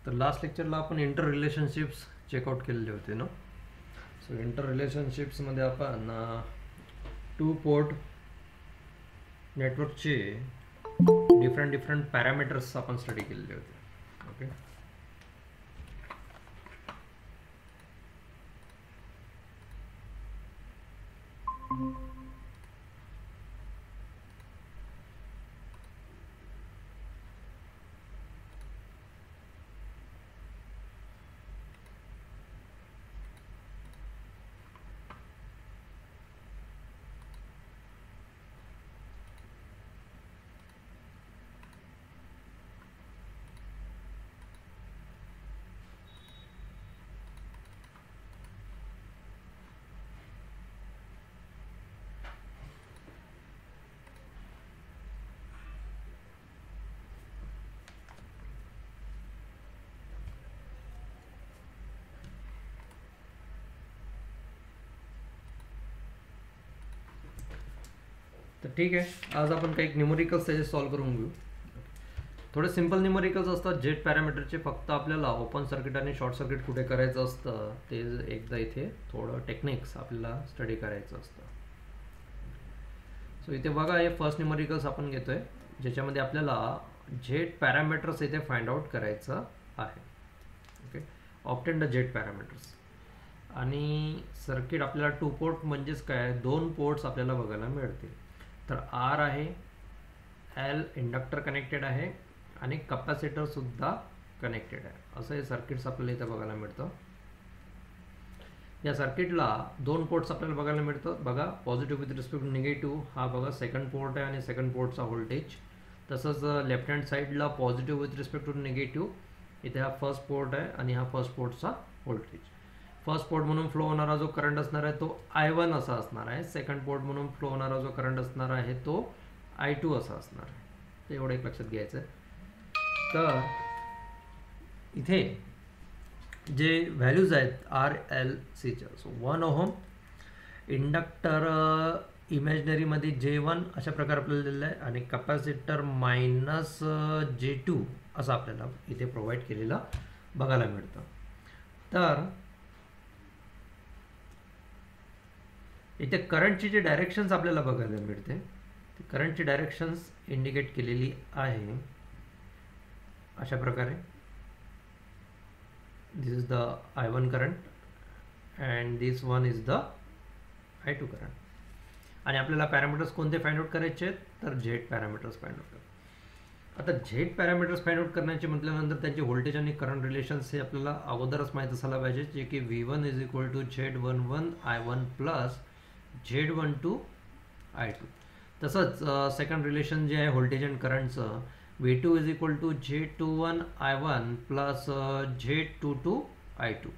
तर लास्ट लेक्चरला आपण inter relationships checkout केलेले होते ना. सो इंटर रिलेशनशिप्समध्ये आपण टू पोर्ट नेटवर्कचे डिफरंट पॅरामीटर्स आपण स्टडी केलेले होते. ओके, तर ठीक आहे. आज आपण काही न्यूमरिकल्स त्याचे सॉल्व करून घेऊ. थोडे सिंपल न्यूमरिकल्स असतात. जेट पॅरामीटरचे फक्त आपल्याला ओपन सर्किट आणि शॉर्ट सर्किट कुठे करायचं असतं ते एकदा इथे थोडं टेक्निक्स आपल्याला स्टडी करायचं असतं. सो इथे बघा, हे फर्स्ट न्यूमरिकल्स आपण घेतोय ज्याच्यामध्ये आपल्याला जेट पॅरामीटर्स इथे फाइंड आउट करायचं आहे. Okay, obtain the jet parameters. आणि सर्किट आपल्याला टू पोर्ट म्हणजेच काय, दोन पोर्ट्स आपल्याला बघायला मिळतील. तर आर आहे, एल इंडक्टर कनेक्टेड आहे आणि कॅपॅसिटर सुद्धा कनेक्टेड आहे. असं हे सर्किट्स आपल्याला इथं बघायला मिळतं. या सर्किटला दोन पोर्ट्स आपल्याला बघायला मिळतं. बघा, positive with respect to negative हा बघा सेकंड पोर्ट आहे आणि सेकंड पोर्टचा व्होल्टेज. तसंच लेफ्ट हँड साईडला positive with respect to negative इथे हा फर्स्ट पोर्ट आहे आणि हा फर्स्ट पोर्टचा व्होल्टेज. फर्स्ट पोर्ट म्हणून फ्लो होणारा जो करंट असणार आहे तो I1 असा असणार आहे. सेकंड पोर्ट म्हणून फ्लो होणारा जो करंट असणार आहे तो I2 असा असणार आहे. ते एवढं एक लक्षात घ्यायचं आहे. तर इथे जे व्हॅल्यूज आहेत आर एल सीच्या, सो 1 ओहम इंडक्टर इमॅजिनरीमध्ये J1 अशा प्रकारे आपल्याला दिलेलं आहे आणि कॅपॅसिटर -J2 असं आपल्याला इथे प्रोव्हाइड केलेलं बघायला मिळतं. तर इथे करंटची जी डायरेक्शन्स आपल्याला बघायला मिळते ती करंटची डायरेक्शन्स इंडिकेट केलेली आहे अशा प्रकारे. This is the I1 current and this one is the I2 current. आणि आपल्याला पॅरामीटर्स कोणते फाइंड आउट करायचे आहेत, तर जेट पॅरामीटर्स फाइंड आउट करायचे. आता जेट पॅरामीटर्स फाइंड आउट करण्याचे म्हटल्यानंतर त्यांचे व्होल्टेज आणि करंट रिलेशन्स हे आपल्याला अगोदरच माहीत असायला पाहिजे, जे की V1 is equal to Z11 I1 plus Z12 I2. तसंच सेकंड रिलेशन जे आहे व्होल्टेज अँड करंटचं, V2 is equal to Z21 I1 plus Z22 I2.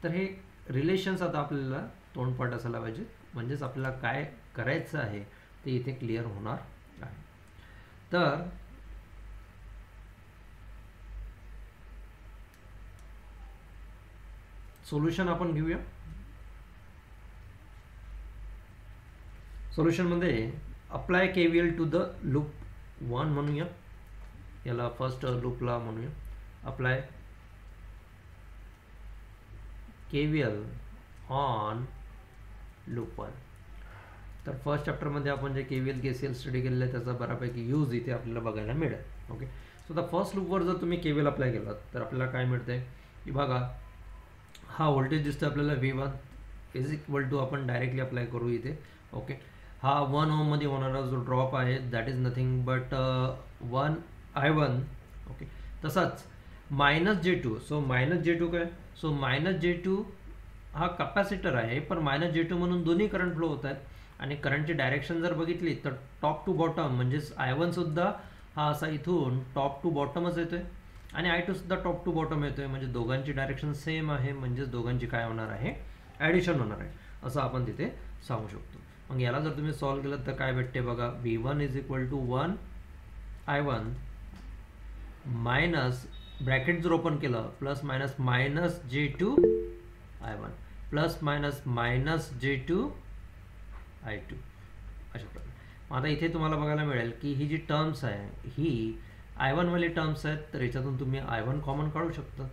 तर हे रिलेशन्स आता आपल्याला तोंडपाठ असायला पाहिजे, म्हणजेच आपल्याला काय करायचं आहे ते इथे क्लिअर होणार आहे. तर सोल्युशन आपण घेऊया. सोल्युशनमध्ये apply KVL to the loop 1 म्हणूया. याला फर्स्ट लूपला म्हणूया अप्लाय KVL ऑन लूप 1. तर फर्स्ट चॅप्टरमध्ये आपण जे KVL KCL स्टडी केलेलं आहे त्याचा बऱ्यापैकी यूज इथे आपल्याला बघायला मिळेल. ओके, सो द फर्स्ट लूपवर जर तुम्ही KVL अप्लाय केलात तर आपल्याला काय मिळते की बघा, हा व्होल्टेज दिसतो आपल्याला V1 इज इक्वल टू, आपण डायरेक्टली अप्लाय करू इथे. ओके, हा 1 ओहम मध्ये होणारा जो ड्रॉप आहे that is nothing but 1 I1. Okay, तसाच -J2. सो -J2 काय, सो -J2 हा कॅपॅसिटर आहे, पण -J2 म्हणून दोन्ही करंट फ्लो होत आहेत. आणि करंटची डायरेक्शन जर बघितली तर टॉप टू बॉटम, म्हणजेच I1 सुद्धा हा असा इथून टॉप टू बॉटमच येतोय आणि I2 सुद्धा टॉप टू बॉटम येतोय. म्हणजे दोघांची डायरेक्शन सेम आहे, म्हणजेच दोघांची काय होणार आहे, ॲडिशन होणार आहे असं आपण तिथे सांगू शकतो. मग याला जर तुम्ही सॉल्व केलं तर काय भेटते बघा, V1 is equal to 1 I1 minus bracket जर ओपन केलं plus minus -J2 I1 plus minus -J2 I2 अशा प्रकारे. आता इथे तुम्हाला बघायला मिळेल की ही जी टर्म्स आहे ही I1 वाले टर्म्स आहेत तर याच्यातून तुम्ही I1 कॉमन काढू शकता.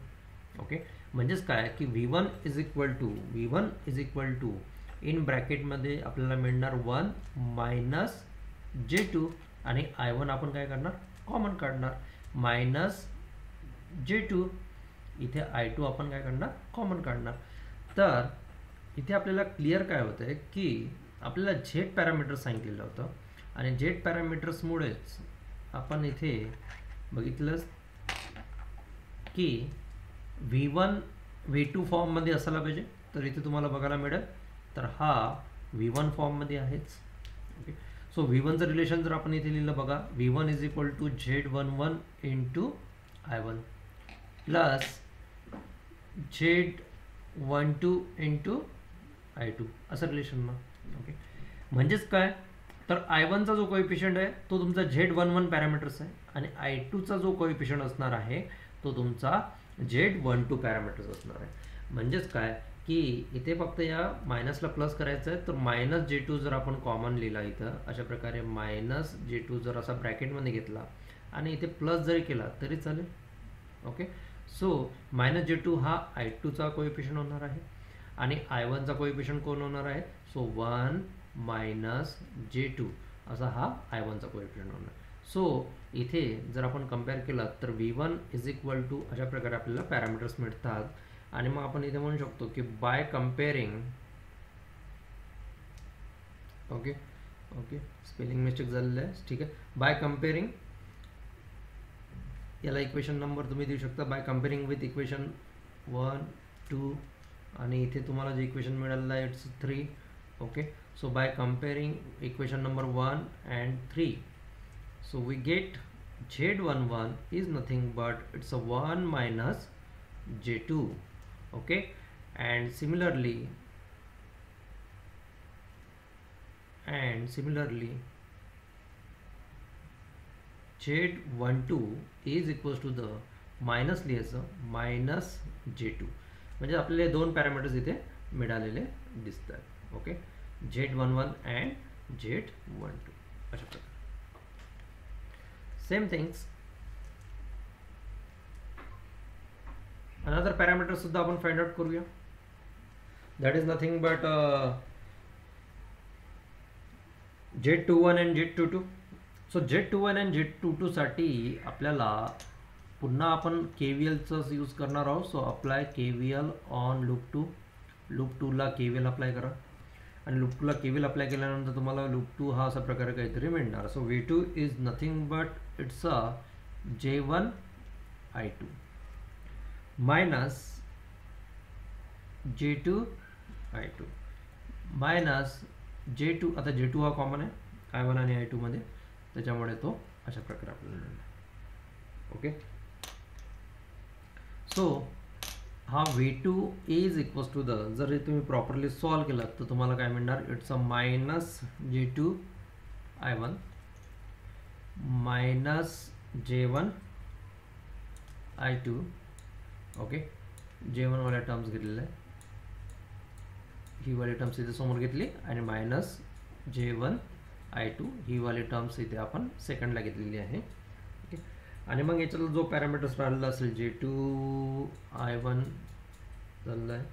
ओके, म्हणजेच काय की V1 is equal to in ब्रॅकेटमध्ये आपल्याला मिळणार 1 मायनस J2 आणि I1 आपण काय करणार कॉमन काढणार मायनस J2. इथे I2 आपण काय करणार कॉमन काढणार. तर इथे आपल्याला क्लिअर काय होतं आहे की आपल्याला झेड पॅरामीटर सांगितलेलं होतं आणि झेड पॅरामीटर्समुळेच आपण इथे बघितलं की V1 V2 फॉर्ममध्ये असायला पाहिजे. तर इथे तुम्हाला बघायला मिळेल तर हा V1 फॉर्ममध्ये आहेच. ओके, सो V1चं रिलेशन जर आपण इथे लिहिलं बघा, V1 is equal to Z11 into I1 plus Z12 into I2 असं रिलेशन ना. ओके, म्हणजेच काय तर I1चा जो कोएफिशियंट आहे तो तुमचा Z11 पॅरामीटर्स आहे आणि I2चा जो कोएफिशियंट असणार आहे तो तुमचा Z12 पॅरामीटर्स असणार आहे. म्हणजेच काय की इथे फक्त या मायनसला प्लस करायचं आहे. तर मायनस J2 जर आपण कॉमन लिहिला इथं अशा प्रकारे मायनस J2 जर असा ब्रॅकेटमध्ये घेतला आणि इथे प्लस जरी केला तरी चालेल. ओके, सो मायनस J2 हा I2चा कोएफिशियंट होणार आहे आणि I1चा कोएफिशियंट कोण होणार आहे. सो 1 मायनस J2 असा हा I1चा कोएफिशियंट होणार. सो इथे जर आपण कंपेअर केलं तर V1 इज इक्वल टू अशा प्रकारे आपल्याला पॅरामीटर्स मिळतात. आणि मग आपण इथे म्हणू शकतो की by comparing okay spelling mistake झालेलं आहे. ठीक आहे, बाय कम्पेअरिंग याला इक्वेशन नंबर तुम्ही देऊ शकता बाय कम्पेअरिंग विथ इक्वेशन 1 2 आणि इथे तुम्हाला जे इक्वेशन मिळालेलं आहे it's 3. Okay, so by comparing equation number 1 and 3 so we get Z11 is nothing but it's a 1 minus J2. Okay, and similarly Z12 is equals to the minus लिहायचं minus J2. म्हणजे आपल्याला दोन parameters इथे मिळालेले दिसतात. Okay, Z11 and Z12 अशा प्रकारे same things. Another parameter सुद्धा आपण फाइंड आउट करूया. That is nothing but Z21 and Z22. So Z21 and Z22 साठी आपल्याला पुन्हा आपण KVLचंच यूज करणार आहोत. So apply KVL on loop 2. Loop 2ला KVL अप्लाय करा आणि लूप 2ला KVL अप्लाय केल्यानंतर तुम्हाला लूप 2 हा अशा प्रकारे काहीतरी मिळणार. So V2 is nothing but it's a J1 I2 minus J2 I2 minus J2. आता J2 हा कॉमन आहे I1 आणि I2 मध्ये, त्याच्यामुळे तो अशा प्रकारे आपल्याला मिळणार. ओके, सो हा V2 is equals to the जर तुम्ही प्रॉपरली सॉल्व केलं तर तुम्हाला काय मिळणार it's a minus J2 I1 minus J1 I2. Okay, J1 वाल्या टर्म्स घेतलेल्या आहे, ही वाली टर्म्स इथे समोर घेतली आणि मायनस J1 I2 ही वाली टर्म्स इथे आपण सेकंडला घेतलेली आहे. ओके, आणि मग याच्यातला जो पॅरामीटर्स राहिलेला असेल J2 I1 झालेला आहे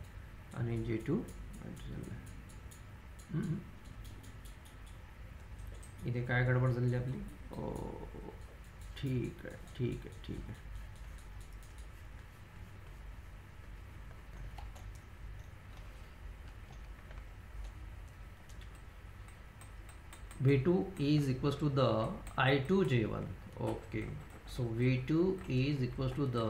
आणि J2 I2 झालेला आहे. इथे काय गडबड झालेली आपली. ठीक आहे. V2 is equals to the I2 J1. Okay, so V2 is equals to the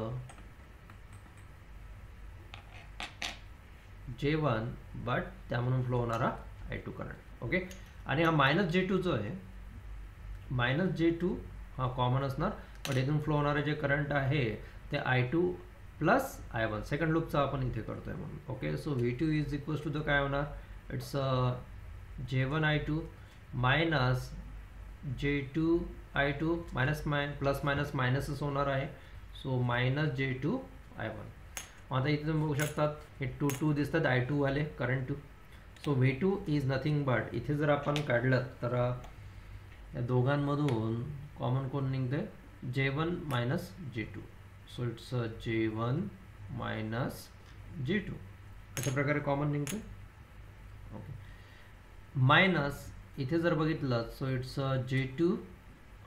J1 but त्यामधून फ्लो होणारा I2 करंट. ओके, आणि हा मायनस J2 जो आहे मायनस J2 हा कॉमन असणार पण इथून फ्लो होणारे जे करंट आहे ते I2 प्लस I1 सेकंड लूपचा आपण इथे करतोय म्हणून. Okay, so V2 is equals to the काय होणार it's J1 I2 minus J2 I2 minus plus minus मायनसच होणार आहे. So minus J2 I1. आता इथे तुम्ही बघू शकतात हे 2 दिसतात I2 वाले current 2. So V2 is nothing but इथे जर आपण काढलं तर या दोघांमधून कॉमन कोण निघते J1 minus J2. So it's J1 minus J2. अशा प्रकारे कॉमन निघतो. ओके, मायनस इथे जर बघितलं so it's J2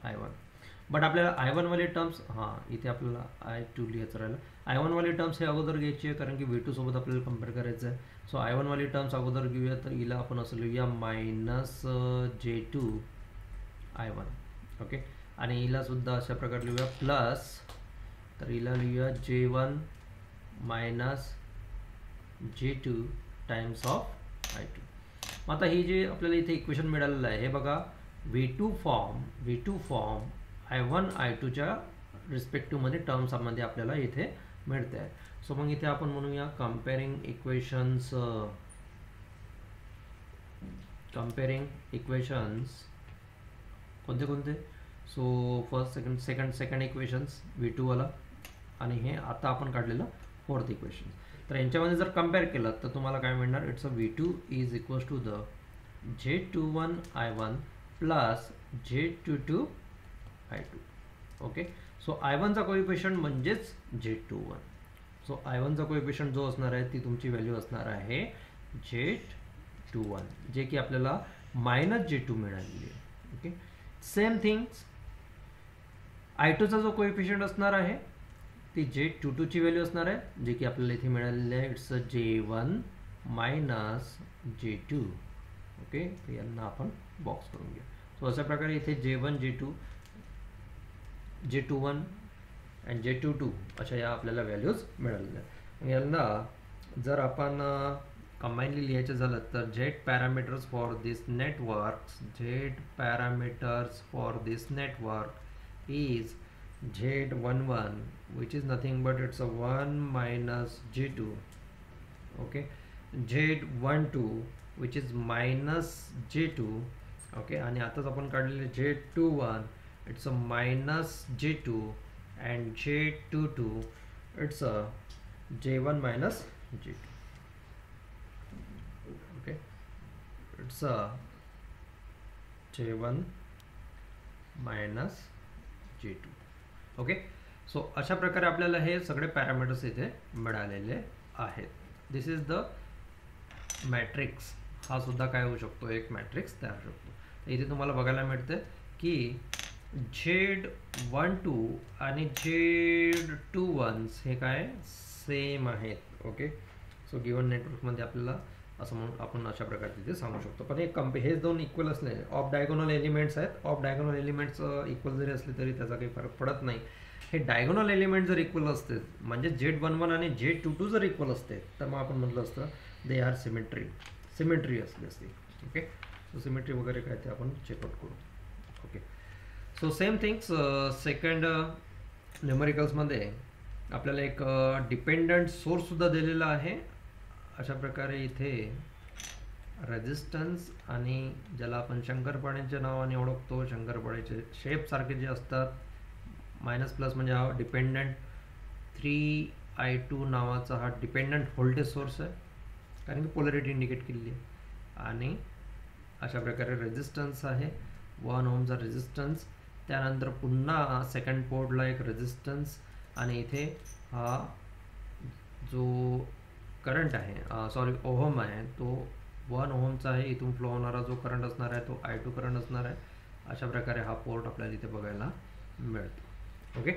I1. But आपल्याला I1 वाले टर्म्स, इथे आपल्याला I2 लिहायचं राहिलं. I1 वाले टर्म्स हे अगोदर घ्यायचे आहे कारण की V2 सोबत आपल्याला कम्पेअर करायचं आहे. सो I1 वाले टर्म्स अगोदर घेऊया, तर हिला आपण असं लिहूया मायनस J2 I1. ओके, आणि हिला सुद्धा अशा प्रकारे लिहूया प्लस, तर हिला लिहूया J1 minus J2 times of I2. आता ही जे आपल्याला इथे इक्वेशन मिळालेलं आहे हे बघा, V2 फॉर्म I1 I2च्या रिस्पेक्टिव्हमध्ये टर्म्समध्ये आपल्याला इथे मिळते आहे. सो मग इथे आपण म्हणूया कम्पेअरिंग इक्वेशन्स कोणते कोणते. So first second equations V2 वाला, आणि हे आता आपण काढलेलं फोर्थ इक्वेशन. तर यांच्यामध्ये जर कम्पेअर केलं तर तुम्हाला काय मिळणार, it's a V2 is equals to the J21 I1 plus J22 I2. Okay, so I1चा कोएफिशियंट म्हणजेच J21. सो I1चा कोएफिशियंट जो असणार आहे ती तुमची व्हॅल्यू असणार आहे J21, जे की आपल्याला मायनस J2 मिळालेली आहे. ओके, सेम थिंग्स I2चा जो कोएफिशियंट असणार आहे ती J22 ची व्हॅल्यू असणार आहे, जे की आपल्याला इथे मिळालेली आहे. It's J1 minus J2. Okay, तर यांना आपण बॉक्स करून घेऊ. सो अशा प्रकारे इथे J1 J2 J21 and J22 अशा या आपल्याला व्हॅल्यूज मिळालेल्या आहेत. यांना जर आपण कंबाईनली लिहायचं झालं तर Z parameters for this network is Z11, which is nothing but it's a 1 minus J2. Okay, Z12 which is minus J2. Okay, आणि आताच आपण काढलेले Z21 it's a minus J2 and J22 it's a J1 minus J2. Okay, it's a J1 minus J2. Okay, so अशा प्रकारे आपल्याला हे सगळे parameters इथे मिळालेले आहेत. दिस इज द मॅट्रिक्स. हा सुद्धा काय होऊ शकतो, एक मॅट्रिक्स तयार होऊ शकतो. इथे तुम्हाला बघायला मिळते की Z12 आणि Z21 हे काय सेम आहेत. ओके, सो गिवन नेटवर्कमध्ये आपल्याला असं म्हणून आपण अशा प्रकारे तिथे सांगू शकतो. पण हे दोन इक्वल असले, ऑफ डायगोनल एलिमेंट्स आहेत. ऑफ डायगोनल एलिमेंट्स इक्वल जरी असले तरी त्याचा काही फरक पडत नाही. हे डायगोनल एलिमेंट जर इक्वल असते म्हणजे Z11 आणि Z22 जर इक्वल असते तर मग आपण म्हटलं असतं दे आर सिमेट्री असली असते. ओके, सो सिमेट्री वगैरे काय ते आपण चेकआउट करू. Okay, so same things second न्यूमेरिकल्समध्ये आपल्याला एक डिपेंडंट सोर्ससुद्धा दिलेला आहे. अशा प्रकारे इथे रेजिस्टन्स आणि ज्याला आपण शंकरपाळ्यांच्या नावाने ओळखतो, शंकरपाळ्याचे शेप सारखे जे असतात, मायनस प्लस म्हणजे हा डिपेंडंट 3I2 नावाचा हा डिपेंडंट व्होल्टेज सोर्स आहे कारण की पोलॅरिटी इंडिकेट केलेली आहे. आणि अशा प्रकारे रेजिस्टन्स आहे 1 ओमचा रेजिस्टन्स, त्यानंतर पुन्हा सेकंड पोर्टला एक रेजिस्टन्स, आणि इथे हा जो करंट आहे ओहम आहे तो 1 ओहमचा आहे. इथून फ्लो होणारा जो करंट असणार आहे तो I2 करंट असणार आहे. अशा प्रकारे हा पोर्ट आपल्याला इथे बघायला मिळतो. Okay,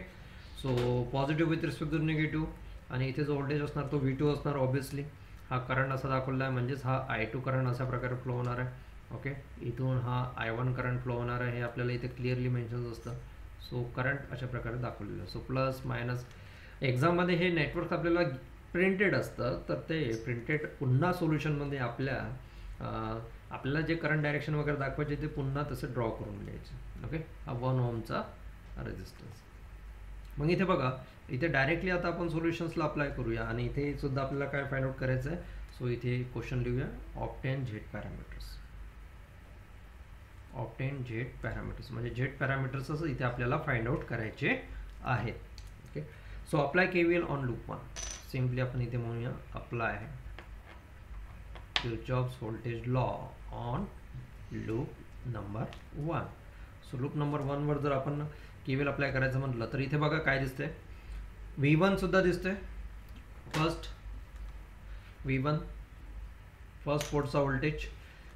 so positive with respect to negative, आणि इथे जो व्होल्टेज असणार तो V2 असणार. ऑब्विसली हा करंट असा दाखवला आहे म्हणजेच हा I2 करंट अशा प्रकारे फ्लो होणार आहे. ओके, इथून हा I1 करंट फ्लो होणार आहे हे आपल्याला इथे क्लिअरली मेन्शन असतं. सो करंट अशा प्रकारे दाखवलेलं आहे. सो प्लस मायनस एक्झाममध्ये हे नेटवर्क आपल्याला प्रिंटेड असतं, तर ते प्रिंटेड पुन्हा सोल्युशनमध्ये आपल्याला जे करंट डायरेक्शन वगैरे दाखवायचे ते पुन्हा तसं ड्रॉ करून घ्यायचे. ओके, हा 1 ओमचा रेजिस्टन्स. मग इथे बघा, इथे डायरेक्टली आता आपण सोल्युशन्सला अप्लाय करूया आणि इथे सुद्धा आपल्याला काय फाइंड आउट करायचं आहे. सो इथे क्वेश्चन लिहूया, ऑब्टेन झेड पॅरामीटर्स म्हणजे झेड पॅरामीटर्स असं इथे आपल्याला फाइंड आउट करायचे आहेत. Okay, so apply KVL on loop 1. Simply आपण इथे म्हणूया apply Kirchhoff's voltage law on loop number 1. So loop number 1 वर जर आपण KVL अप्लाय करायचं म्हटलं तर इथे बघा काय दिसतंय, V1 सुद्धा दिसतंय, फर्स्ट V1 फर्स्ट पोर्टचा व्होल्टेज,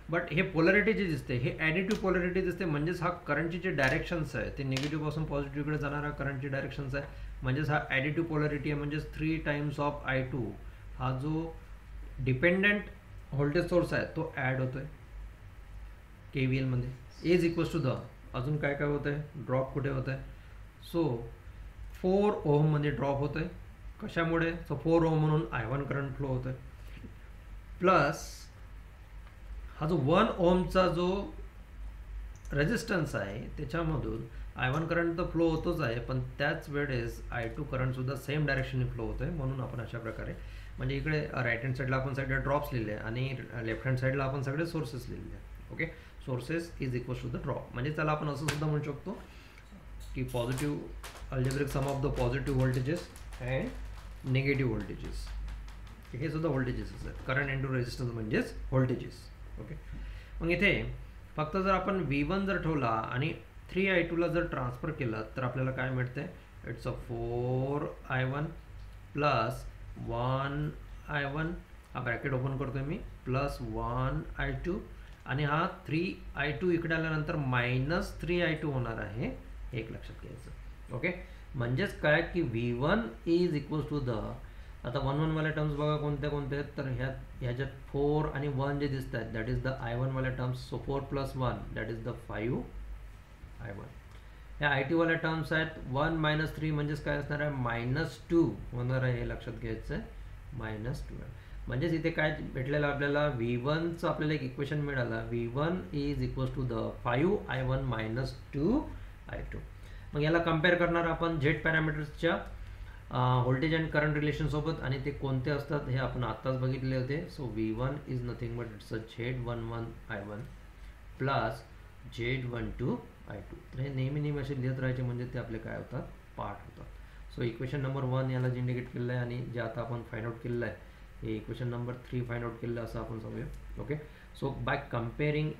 बट हे पोलॅरिटी जी दिसते हे ॲडिटिव्ह पोलॅरिटी दिसते, म्हणजेच हा करंटची जे डायरेक्शन्स आहे ते निगेटिव्ह पासून पॉझिटिव्हकडे जाणारा करंटची डायरेक्शन्स आहे, म्हणजेच हा ॲडिटिव्ह पोलॅरिटी आहे, म्हणजेच 3 टाइम्स ऑफ I2 हा जो डिपेंडंट व्होल्टेज सोर्स आहे तो ॲड होतोय KVL मध्ये इज इक्वल्स टू द, अजून काय काय होत आहे, ड्रॉप कुठे होत आहे, सो 4 ओहम मध्ये ड्रॉप होत आहे, कशामुळे, सो 4 ओहम म्हणून I1 करंट फ्लो होत आहे, प्लस हा जो 1 ओहमचा जो रेजिस्टन्स आहे त्याच्यामधून I1 करंट तर फ्लो होतोच आहे, पण त्याच वेळेस I2 करंट सुद्धा सेम डायरेक्शनने फ्लो होतोय, म्हणून आपण अशा प्रकारे, म्हणजे इकडे राईट हँड साईडला आपण सगळे ड्रॉप्स लिहिले आणि लेफ्ट हँड साईडला आपण सगळे सोर्सेस लिहिले. Okay, sources is equals to the drop. म्हणजे त्याला आपण असं सुद्धा म्हणू शकतो की positive algebraic sum of the positive voltages and negative voltages, हे सुद्धा व्होल्टेजेस आहेत. करंट इंटू रेजिस्टन्स म्हणजेच व्होल्टेजेस. ओके, मग इथे फक्त जर आपण V1 जर ठेवला आणि 3I2 ला जर ट्रान्सफर केलं तर आपल्याला काय मिळते, it's a 4I1 plus 1I1, हा ब्रॅकेट ओपन करतोय मी, प्लस 1I2 आणि हा 3I2 इकडे आल्यानंतर मायनस 3I2 होणार आहे, हे एक लक्षात घ्यायचं. ओके, म्हणजेच काय की V1 is equals to the, आता 1 वाल्या टर्म्स बघा कोणत्या कोणत्या आहेत, तर ह्याच्यात 4 आणि 1 जे दिसत आहेत दॅट इज द I1 वाल्या terms, so 4 plus 1 that is the 5I1. ह्या I2 वाल्या टर्म्स आहेत 1 मायनस 3 म्हणजेच काय असणार आहे, -2 होणार आहे, हे लक्षात घ्यायचं आहे, -2. म्हणजेच इथे काय भेटलेलं आपल्याला, V1चं आपल्याला एक इक्वेशन मिळालं, V1 is equals to the 5I1 minus 2I2. मग याला कम्पेअर करणार आपण झेड पॅरामीटर्सच्या व्होल्टेज अँड करंट रिलेशन सोबत, आणि ते कोणते असतात हे आपण आत्ताच बघितले होते. So V1 is nothing but it's a Z11I1 plus Z12I2. तर हे नेहमी असे लिहित राहायचे, म्हणजे ते आपले काय होतात, पार्ट होतात. सो इक्वेशन नंबर 1 याला जे इंडिकेट केलेलं आहे, आणि जे आता आपण फाइंड आउट केलेलं आहे हे इक्वेशन नंबर 3 फाइंड आउट केलेलं आहे असं आपण सांगूया. ओके, सो बाय कम्पेअरिंग,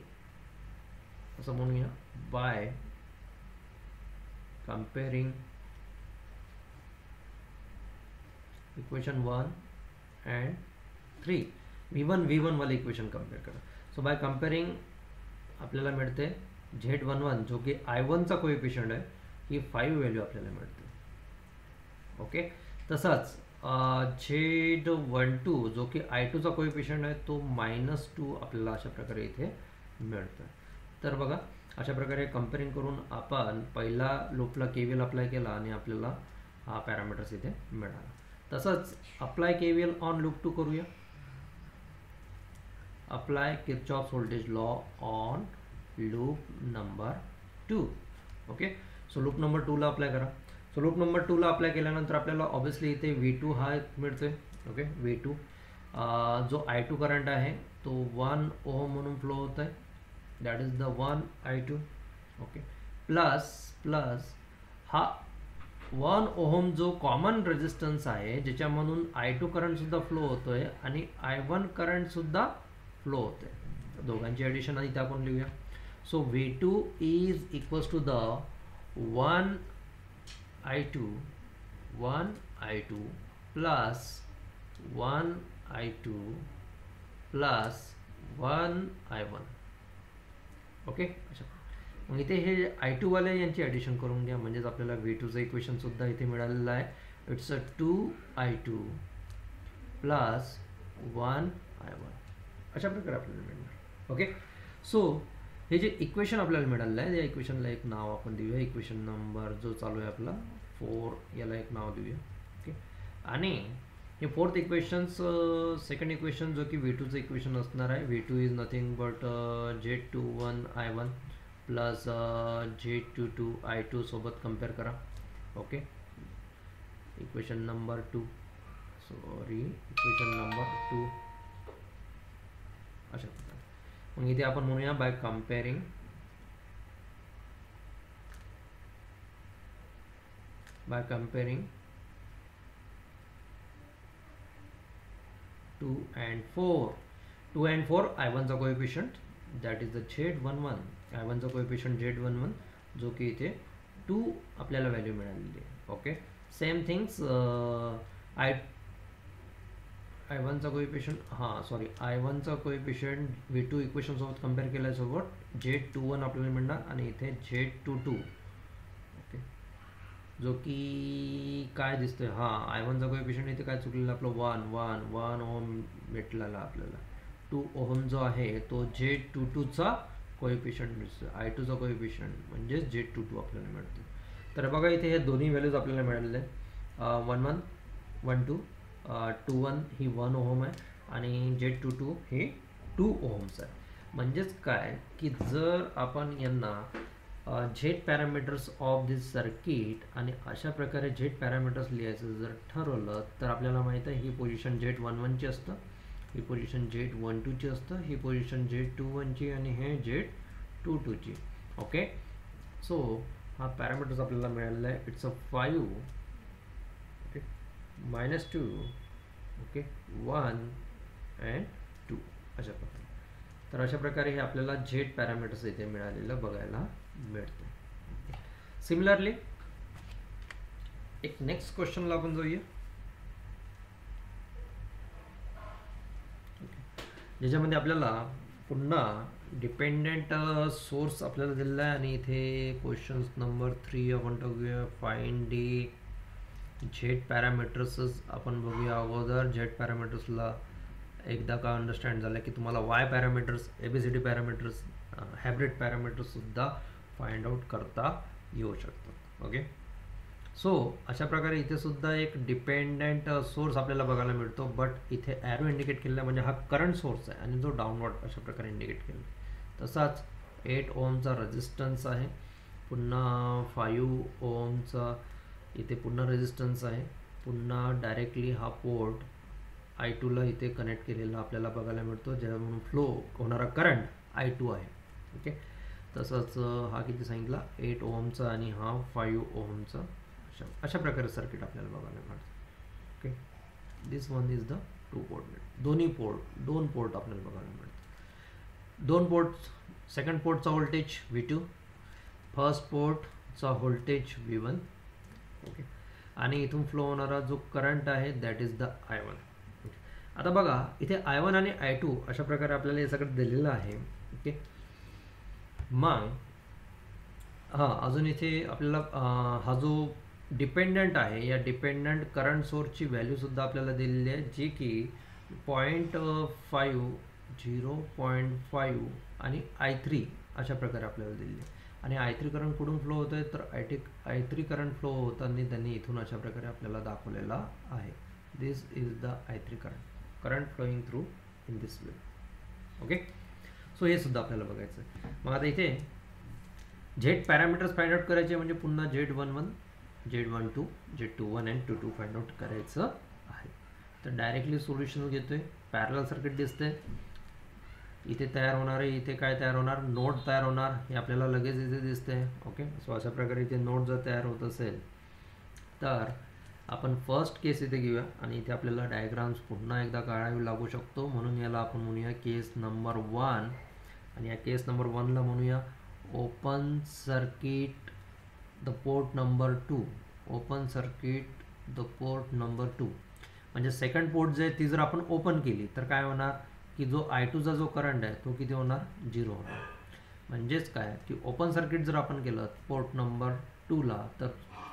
असं म्हणूया, by comparing equation 1 and 3, V1 वाले इक्वेशन कंपेअर करा. सो बाय कम्पेअरिंग आपल्याला मिळते Z11 जो की I1 चा कोएफिशियंट आहे, ही 5 व्हॅल्यू आपल्याला मिळते. ओके, तसाच Z12 जो की I2 चा कोएफिशियंट आहे तो -2 आपल्याला अशा प्रकारे इथे मिळतं. तर बघा अशा प्रकारे कंपेअरिंग करून आपण पहिला लूपला KVL अप्लाय केला आणि आपल्याला हा पॅरामीटर्स इथे मिळाला. तसंच अप्लाय KVL ऑन लूप 2 करूया. Apply Kirchhoff's voltage law on loop number 2. Okay, so loop number 2 ला अप्लाय करा. सो लूप नंबर 2 ला अप्लाय केल्यानंतर आपल्याला ऑब्विसली इथे V2 हा मिळतोय. ओके, V2 जो I2 करंट आहे तो 1 ओहम म्हणून फ्लो होत आहे, that is the 1I2. Okay, plus हा 1 ओहम जो कॉमन रेजिस्टन्स आहे ज्याच्यामधून I2 करंट सुद्धा फ्लो होतोय आणि I1 करंट सुद्धा फ्लो होतोय, दोघांची ॲडिशन इथे आपण लिहूया. So V2 is equals to the 1I2 plus 1I2 plus 1I1. Okay, अशा मग इथे हे I2 वाले यांची ॲडिशन करून घ्या, म्हणजेच आपल्याला V2चं इक्वेशन सुद्धा इथे मिळालेलं आहे. It's a 2I2 plus 1I1. अशा प्रकारे आपल्याला मिळणार. ओके, सो हे जे इक्वेशन आपल्याला मिळालेलं आहे या इक्वेशनला एक नाव आपण देऊया. इक्वेशन नंबर जो चालू आहे आपला 4 याला एक नाव देऊया. ओके, आणि हे फोर्थ इक्वेशन्स, सेकंड इक्वेशन जो की V2चं इक्वेशन असणार आहे, V2 is nothing but Z21I1 plus Z22I2 सोबत कंपेअर करा. Okay, equation number 2, equation number 2 अशा प्रकारे. मग इथे आपण म्हणूया by comparing two and four I1 चा coefficient that is the Z11, I1 चा कोएफिशियंट Z11 जो की इथे 2 आपल्याला व्हॅल्यू मिळालेली आहे. ओके, सेम थिंग्स I1चा कोएफिशियंट I1चा कोएफिशियंट V2 इक्वेशन सोबत कम्पेअर केल्यासोबत Z21 आपल्याला मिळणार आणि इथे Z22. ओके, जो की काय दिसतोय, I1चा कोएफिशियंट इथे काय चुकलेलं आपलं 1 ओहम भेटलेला आपल्याला. 2 ओहम जो आहे तो Z22चा कोएफिशियंट दिसतोय, I2चा कोएफिशियंट म्हणजे Z22 आपल्याला मिळतो. तर बघा इथे हे दोन्ही व्हॅल्यूज आपल्याला मिळालेले आहेत. 11 21 ही 1 ओहम आहे आणि Z22 हे 2 ओहम्स आहे. म्हणजेच काय की जर आपण यांना Z parameters of this circuit आणि अशा प्रकारे झेड पॅरामीटर्स लिहायचं जर ठरवलं तर आपल्याला माहीत आहे ही पोझिशन Z11 ची असतं, ही पोझिशन Z12 ची असतं, ही पोझिशन Z21 ची आणि हे Z22 ची. ओके, सो हा पॅरामीटर्स आपल्याला मिळालेला आहे. इट्स अ 5 -2 ओके 1 and 2 अशा प्रकारे. तर अशा प्रकारे हे आपल्याला झेड पॅरामीटर्स इथे मिळालेलं बघायला मिळतं. सिमिलरली एक नेक्स्ट क्वेश्चनला आपण जाऊया, ज्याच्यामध्ये आपल्याला पुन्हा डिपेंडेंट सोर्स आपल्याला दिलेला आहे आणि इथे क्वेश्चन नंबर 3 आपण बघूया. फाइंड दी झेड पॅरामीटर्सच आपण बघूया अगोदर. झेड पॅरामीटर्सला एकदा का अंडरस्टँड झालं की तुम्हाला Y parameters, ABCD parameters, hybrid पॅरामीटर्ससुद्धा फाइंड आउट करता येऊ शकतात. ओके, सो अशा प्रकारे इथे सुद्धा एक डिपेंडेंट सोर्स आपल्याला बघायला मिळतो, बट इथे ॲरो इंडिकेट केलेला म्हणजे हा करंट सोर्स आहे आणि जो डाऊनवर्ड अशा प्रकारे इंडिकेट केला. तसाच 8 ओहमचा रेजिस्टन्स आहे, पुन्हा 5 ओहमचा इथे पुन्हा रेजिस्टन्स आहे, पुन्हा डायरेक्टली हा पोर्ट I2ला इथे कनेक्ट केलेला आपल्याला बघायला मिळतो, ज्यामधून फ्लो होणारा करंट I2 आहे. ओके, तसंच हा किती सांगितला 8 ओहमचा आणि हा 5 ओहमचा. अशा प्रकारे सर्किट आपल्याला बघायला मिळतं. Okay, this one is the 2 port. दोन पोर्ट आपल्याला बघायला मिळतं. 2 पोर्ट, सेकंड पोर्टचा व्होल्टेज V2, फर्स्ट पोर्टचा व्होल्टेज V1. ओके, आणि इथून फ्लो होणारा जो करंट आहे दॅट इज द I1. आता बघा इथे I1 आणि I2 अशा प्रकारे आपल्याला हे सगळं दिलेलं आहे. ओके, मग अजून इथे आपल्याला हा जो डिपेंडंट आहे या डिपेंडंट करंट सोर्सची व्हॅल्यूसुद्धा आपल्याला दिलेली आहे, जी की 0.5 0.5 आणि I3 अशा प्रकारे आपल्याला दिलेली आहे. आणि I3 करंट कुठून फ्लो होत आहे तर I3 करंट फ्लो होताना त्यांनी इथून अशा प्रकारे आपल्याला दाखवलेला आहे. This is the I3 current flowing through in this way. Okay, so हे सुद्धा आपल्याला बघायचं आहे. मग आता इथे झेड पॅरामीटर्स फाइंड आउट करायचे म्हणजे पुन्हा Z11, Z12, Z21 and Z22 find out करायचं आहे. तर डायरेक्टली सोल्युशन घेतोय, पॅरलल सर्किट दिसते इथे तयार होणार आहे. इथे काय तयार होणार, नोड तयार होणार, हे आपल्याला लगेच इथे दिसते. ओके, सो अशा प्रकारे इथे नोड जर तयार होत असेल तर आपण फर्स्ट केस इथे घेऊया आणि इथे आपल्याला डायग्राम्स पुन्हा एकदा काढावी लागू शकतो. म्हणून याला आपण म्हणूया केस नंबर 1 आणि या केस नंबर 1ला म्हणूया open circuit the port number 2. Open circuit the port number 2 म्हणजे सेकंड पोर्ट जे ती जर आपण ओपन केली तर काय होणार की जो I2चा जो करंट आहे तो किती होणार, 0 होणार. म्हणजेच काय की ओपन सर्किट जर आपण केलं पोर्ट नंबर 2ला तर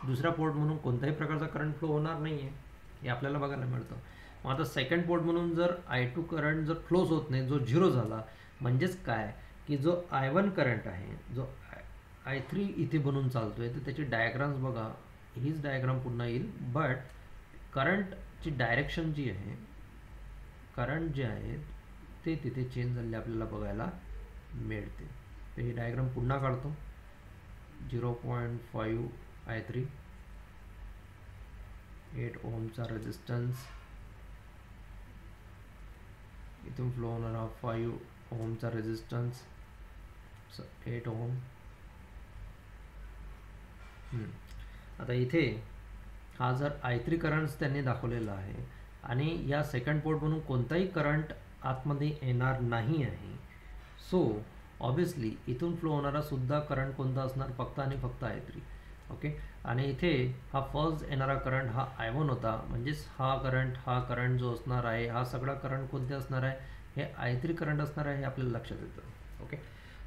दुसरा पोर्ट म्हणून कोणत्याही प्रकारचा करंट फ्लो होणार नाही आहे, हे आपल्याला बघायला मिळतं. मग आता सेकंड पोर्ट म्हणून जर I2 करंट जर फ्लोच होत नाही, जो 0 झाला, म्हणजेच काय की जो I1 करंट आहे, जो I3 इथे बनून चालतोय तर त्याची डायग्राम्स बघा, हीच डायग्राम पुन्हा येईल, बट करंटची डायरेक्शन जी आहे, करंट जे आहे ते तिथे चेंज झालेले आपल्याला बघायला मिळते. तर ही डायग्राम पुन्हा काढतो. 0.5 I3, 8 ओहमचा रेजिस्टन्स, इथून फ्लो होणारा 5 ओहमचा रेजिस्टन्स, 8 ओहम. आता इथे हा जर I3 करंट्स त्यांनी दाखवलेला आहे आणि या सेकंड पोर्ट म्हणून कोणताही करंट आतमध्ये येणार नाही आहे. सो ऑब्वियसली इथून फ्लो होणारा सुद्धा करंट कोणता असणार, फक्त आणि फक्त I3. ओके. आणि इथे हा फर्स्ट येणारा करंट हा I1 होता, म्हणजेच हा करंट जो असणार आहे, हा सगळा करंट कोणते असणार आहे, हे I3 करंट असणार आहे, हे आपल्याला लक्षात येतं. ओके.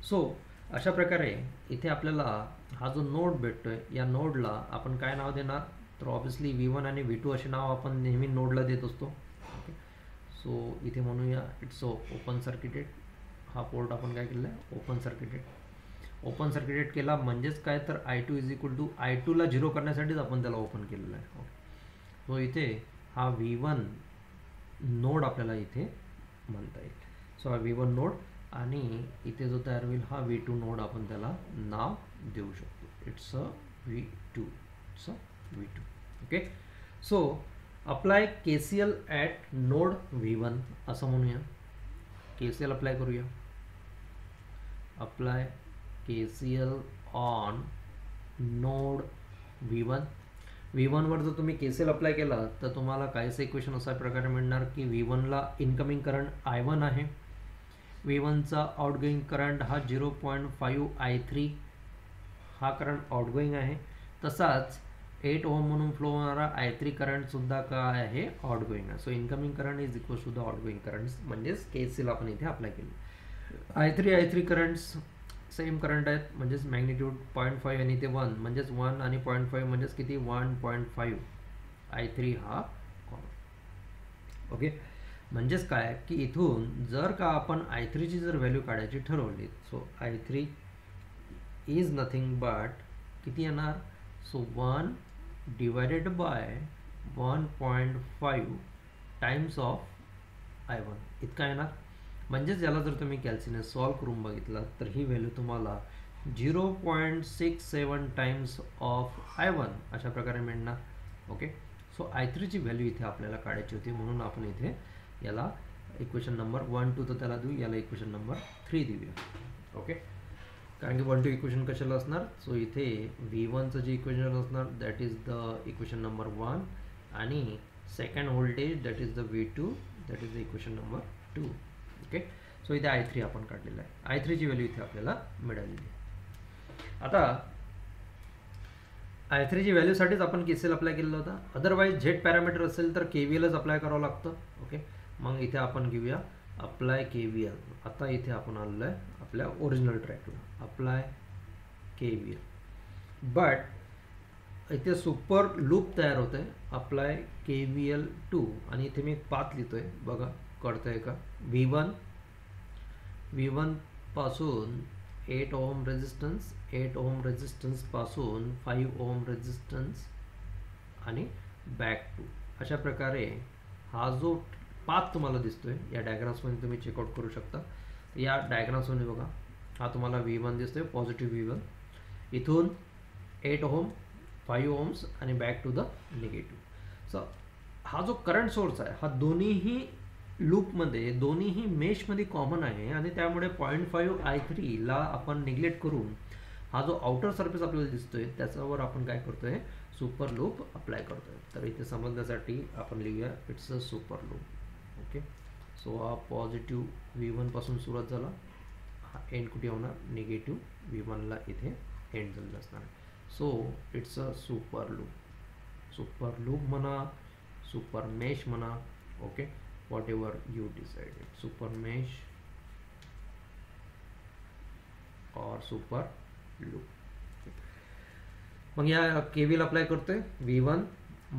सो अशा प्रकारे इथे आपल्याला हा जो नोड भेटतोय, या नोडला आपण काय नाव देणार, तर ऑब्व्हियसली V1 आणि V2 असे नाव आपण नेहमी नोडला देत असतो. ओके. सो इथे म्हणूया इट्स ओपन सर्किटेड. हा पोर्ट आपण काय केलेला आहे, ओपन सर्किटेड केला, म्हणजेच काय, तर I2 इज इक्वल टू I2ला 0 करण्यासाठीच आपण त्याला ओपन केलेलं आहे. ओके. सो इथे हा V1 नोड आपल्याला इथे म्हणता येईल. सो हा V1 नोड, आणि इथे जो तयार होईल हा V2 नोड, आपण त्याला नाव देऊ शकतो. It's a V2. Okay. So apply KCL at node V1 असं म्हणूया. KCL अप्लाय करूया. Apply KCL on node V1. V1 वर जर तुम्ही KCL अप्लाय केला तर तुम्हाला काहीसे इक्वेशन अशा प्रकारे मिळणार की V1 ला इनकमिंग करंट I1 आहे, V1 चा आउटगोईंग करंट हा 0.5 I3 हा करंट आउटगोईंग आहे. तसाच 8 ओम म्हणून फ्लो होणारा I3 करंट सुद्धा काय आहे, आउटगोईंग आहे. So incoming current is equal to the outgoing current, म्हणजेच KCL आपण इथे अप्लाय केलं. I3 करंट्स सेम करंट आहेत, म्हणजेच मॅग्निट्यूड 0.5 आणि ते 1, म्हणजेच 1 आणि 0.5 म्हणजेच किती, 1.5 I3 हा कॉमन. ओके. म्हणजेच काय की इथून जर का आपण I3 ची जर व्हॅल्यू काढायची ठरवली, so I3 is nothing but किती येणार, so 1 divided by 1.5 times of I1 इतका येणार. म्हणजेच याला जर तुम्ही कॅल्सीने सॉल्व करून बघितलं तर ही व्हॅल्यू तुम्हाला 0.67 टाइम्स ऑफ I1 अशा प्रकारे मिळणार. ओके. सो I3 ची व्हॅल्यू इथे आपल्याला काढायची होती, म्हणून आपण इथे याला इक्वेशन नंबर 1 2 तर त्याला देऊ, याला इक्वेशन नंबर 3 देऊया. ओके. कारण की 1 2 इक्वेशन कशाला असणार, सो इथे V1चं जे इक्वेशन असणार that is the equation number 1, आणि second voltage that is the V2, that is the equation number 2. Okay. So इथे I3 आपण काढलेला आहे, I3 ची व्हॅल्यू इथे आपल्याला मिळालेली आहे. आता I3 ची व्हॅल्यूसाठीच आपण KCL अप्लाय केलेला होता. अदरवाईज झेड पॅरामीटर असेल तर KVLच अप्लाय करावं लागतं. ओके. मग इथे आपण घेऊया अप्लाय KVL. आता इथे आपण आलेलो आहे आपल्या ओरिजिनल ट्रॅकला, अप्लाय KVL. बट इथे सुपर लूप तयार होत आहे, अप्लाय KVL 2, आणि इथे मी पाथ लिहितोय, बघा कळतंय का. V1 पासून 8 ओम रेजिस्टन्स, 8 ओम रेजिस्टन्स पासून 5 ओम रेजिस्टन्स, आणि बॅक टू, अशा प्रकारे हा जो पाथ तुम्हाला दिसतोय या डायग्राम्समध्ये तुम्ही चेकआउट करू शकता. या डायग्राम्समध्ये बघा, हा तुम्हाला V1 दिसतोय, पॉझिटिव्ह V1, इथून 8 ओम, 5 ओम्स, आणि back to the negative. So हा जो करंट सोर्स आहे हा दोन्हीही लूपमध्ये, दोन्हीही मेशमध्ये कॉमन आहे, आणि त्यामुळे 0.5 I3 ला आपण निग्लेक्ट करून हा जो आउटर सरफेस आपल्याला दिसतोय त्याच्यावर आपण काय करतोय, सुपर लूप अप्लाय करतोय. तर इथे समजण्यासाठी आपण लिहूया it's a super loop. Okay. So हा पॉझिटिव्ह V1 पासून सुरुवात झाला, हा एंड कुठे होणार, निगेटिव्ह V1 ला इथे एंड झालेला असणार. So it's a super loop म्हणा, सुपर मेश म्हणा. Okay. whatever you decided, super mesh or super loop. मग या KVL अप्लाय करतोय, V1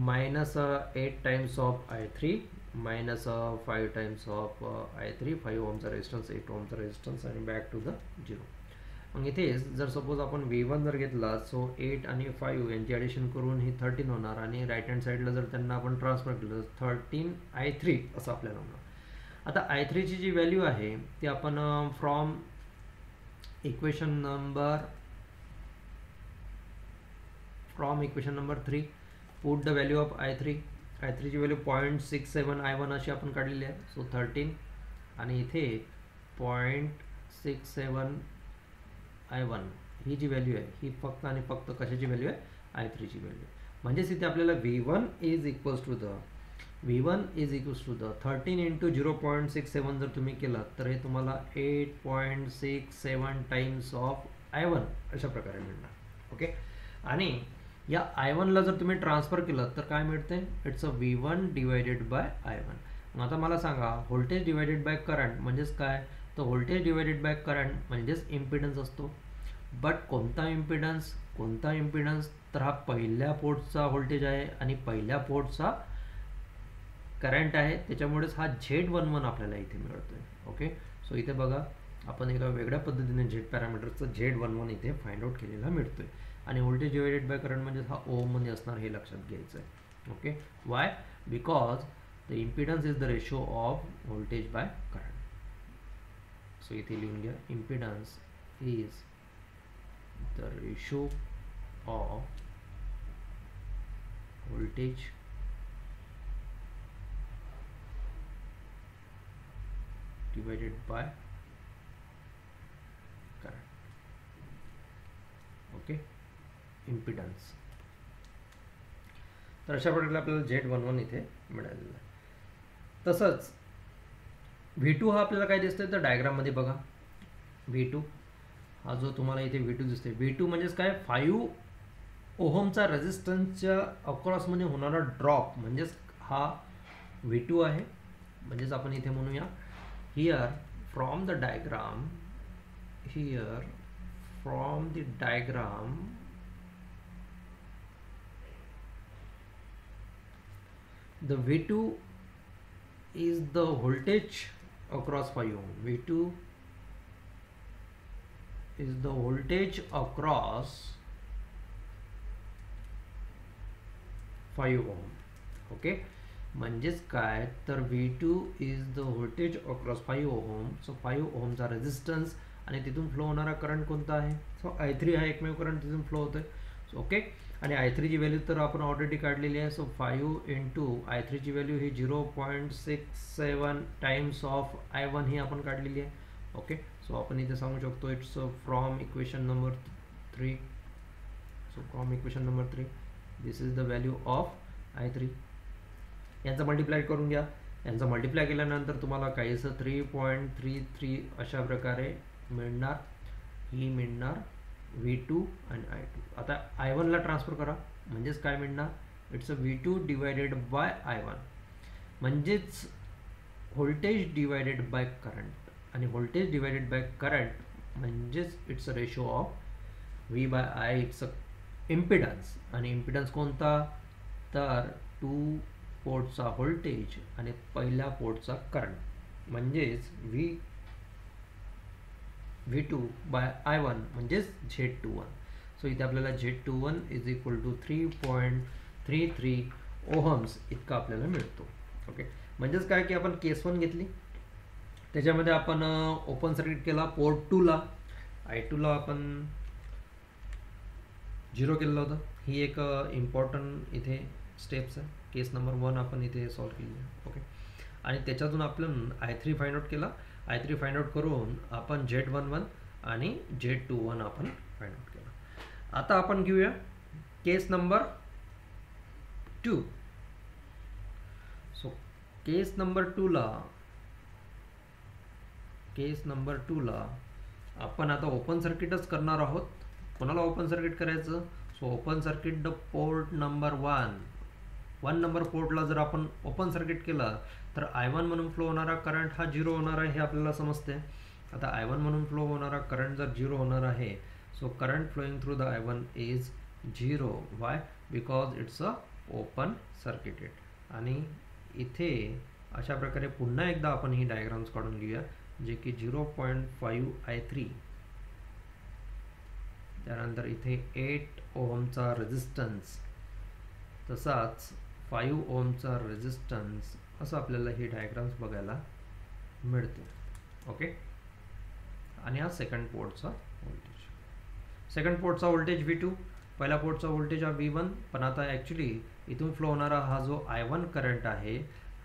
minus 8 times of I3 minus 5 times of I3, 5 ohmचा रेजिस्टन्स, 8 ohmचा रेजिस्टन्स, आणि बॅक टू द 0. मग इथे जर सपोज आपण V1 जर घेतला, सो 8 आणि 5 यांची ॲडिशन करून ही 13 होणार, आणि राईट हँड साईडला जर त्यांना आपण ट्रान्सफर केलं 13 I3 असं आपल्याला होणार. आता I3 ची जी व्हॅल्यू आहे ती आपण from equation number 3 put the value of I3 ची व्हॅल्यू 0.67 I1 अशी आपण काढलेली आहे. सो 13, आणि इथे 0.67 I1 ही जी व्हॅल्यू आहे ही फक्त आणि फक्त कशाची व्हॅल्यू आहे, I3 ची व्हॅल्यू. म्हणजेच इथे आपल्याला V1 is equals to the 13 into 0.67 जर तुम्ही केलं तर हे तुम्हाला 8.67 टाइम्स ऑफ I1 अशा प्रकारे मिळणार. ओके. आणि या I1 ला जर तुम्ही ट्रान्सफर केलं तर काय मिळते, it's a V1 divided by I1. मग आता मला सांगा व्होल्टेज डिवायडेड बाय करंट म्हणजेच काय, तर व्होल्टेज डिवायडेड बाय करंट म्हणजेच इम्पिडन्स असतो. बट कोणता इम्पिडन्स, तर हा पहिल्या पोर्टचा व्होल्टेज आहे आणि पहिल्या पोर्टचा करंट आहे, त्याच्यामुळेच हा Z11 आपल्याला इथे मिळतोय. ओके, सो इथे बघा आपण एका वेगळ्या पद्धतीने झेड पॅरामीटरचा Z11 इथे फाइंड आउट केलेला मिळतोय. आणि व्होल्टेज डिवायडेड बाय करंट म्हणजे हा ओम मध्ये असणार हे लक्षात घ्यायचं आहे. Okay, Y, because the impedance is the ratio off voltage by current. So इथे लिहून घ्या, impedance is the ratio off voltage divided by current. Okay, impedance. तर अशा प्रकारे आपल्याला Z11 इथे मिळालेलं आहे. तसंच V2 हा आपल्याला काय दिसतंय तर डायग्राममध्ये बघा, V2 हा जो तुम्हाला इथे V2 दिसतोय, V2 म्हणजेच काय 5 ओहमचा रेझिस्टन्सच्या अक्रॉसमध्ये होणारा ड्रॉप म्हणजेच हा V2 आहे. म्हणजेच आपण इथे म्हणूया here from the diagram, the V2 is the voltage across 5 ohm. V2 is the voltage across 5 ohm. Okay, म्हणजेच काय तर V2 is the voltage across 5 ohm. So 5 ओहमचा रेझिस्टन्स आणि तिथून फ्लो होणारा करंट कोणता आहे, सो I3 हा एकमेव करंट तिथून फ्लो होतोय. सो ओके, आणि I3 ची व्हॅल्यू तर आपण ऑलरेडी काढलेली आहे. सो 5 इंटू I3 ची value he 0.67 times of I1 ही आपण काढलेली आहे. ओके, सो आपण इथे सांगू शकतो it's from equation number 3. So from equation number 3 this is the value of I3. यांचा मल्टिप्लाय करून घ्या. यांचा मल्टिप्लाय केल्यानंतर तुम्हाला काहीसं 3.33 अशा प्रकारे मिळणार. ही मिळणार V2 आणि I2. आता I1 ला ट्रान्सफर करा म्हणजेच काय मिळणार, it's a V2 divided by I1 म्हणजेच व्होल्टेज डिवायडेड बाय करंट. आणि व्होल्टेज डिवायडेड बाय करंट म्हणजेच it's a ratio of V by I. It's a impedance. आणि इम्पिडन्स कोणता तर 2 पोर्टचा व्होल्टेज आणि पहिल्या पोर्टचा करंट म्हणजेच V2 बाय I1 म्हणजेच Z21. सो इथे आपल्याला Z21 is equal to 3.33 ohms इतका आपल्याला मिळतो. ओके, म्हणजेच काय की आपण केस 1 घेतली, त्याच्यामध्ये आपण ओपन सर्किट केला पोर्ट 2 ला, I2 ला आपण 0 केलेलं होतं. ही एक इम्पॉर्टंट इथे स्टेप्स आहे. केस नंबर 1 आपण इथे सॉल्व केली आहे. ओके, आणि त्याच्यातून आपण I3 फाइंड आउट केला. I3 फाइंड आउट करून आपण Z11 आणि Z21 आपण फाइंड आउट केला. आता आपण घेऊया केस नंबर 2. सो केस नंबर 2 ला आपण आता ओपन सर्किटच करणार आहोत. कोणाला ओपन सर्किट करायचं, so open circuit the port number 1 number पोर्टला जर आपण ओपन सर्किट केलं तर I1 म्हणून फ्लो होणारा करंट हा 0 होणार आहे हे आपल्याला समजते. आता I1 म्हणून फ्लो होणारा करंट जर 0 होणार आहे, so current flowing through the I1 is 0. Why, because it's a open circuited. आणि इथे अशा प्रकारे पुन्हा एकदा आपण ही डायग्राम्स काढून घेऊया, जे की 0.5 I3, त्यानंतर इथे 8 ओहमचा रेझिस्टन्स, तसाच 5 ओहमचा रेझिस्टन्स, असं आपल्याला ही डायग्राम्स बघायला मिळते. ओके, आणि हा सेकंड पोर्टचा व्होल्टेज. सेकंड पोर्टचा व्होल्टेज V2, पहिला पोर्टचा व्होल्टेज हा V1. पण आता ॲक्च्युली इथून फ्लो होणारा हा जो I1 करंट आहे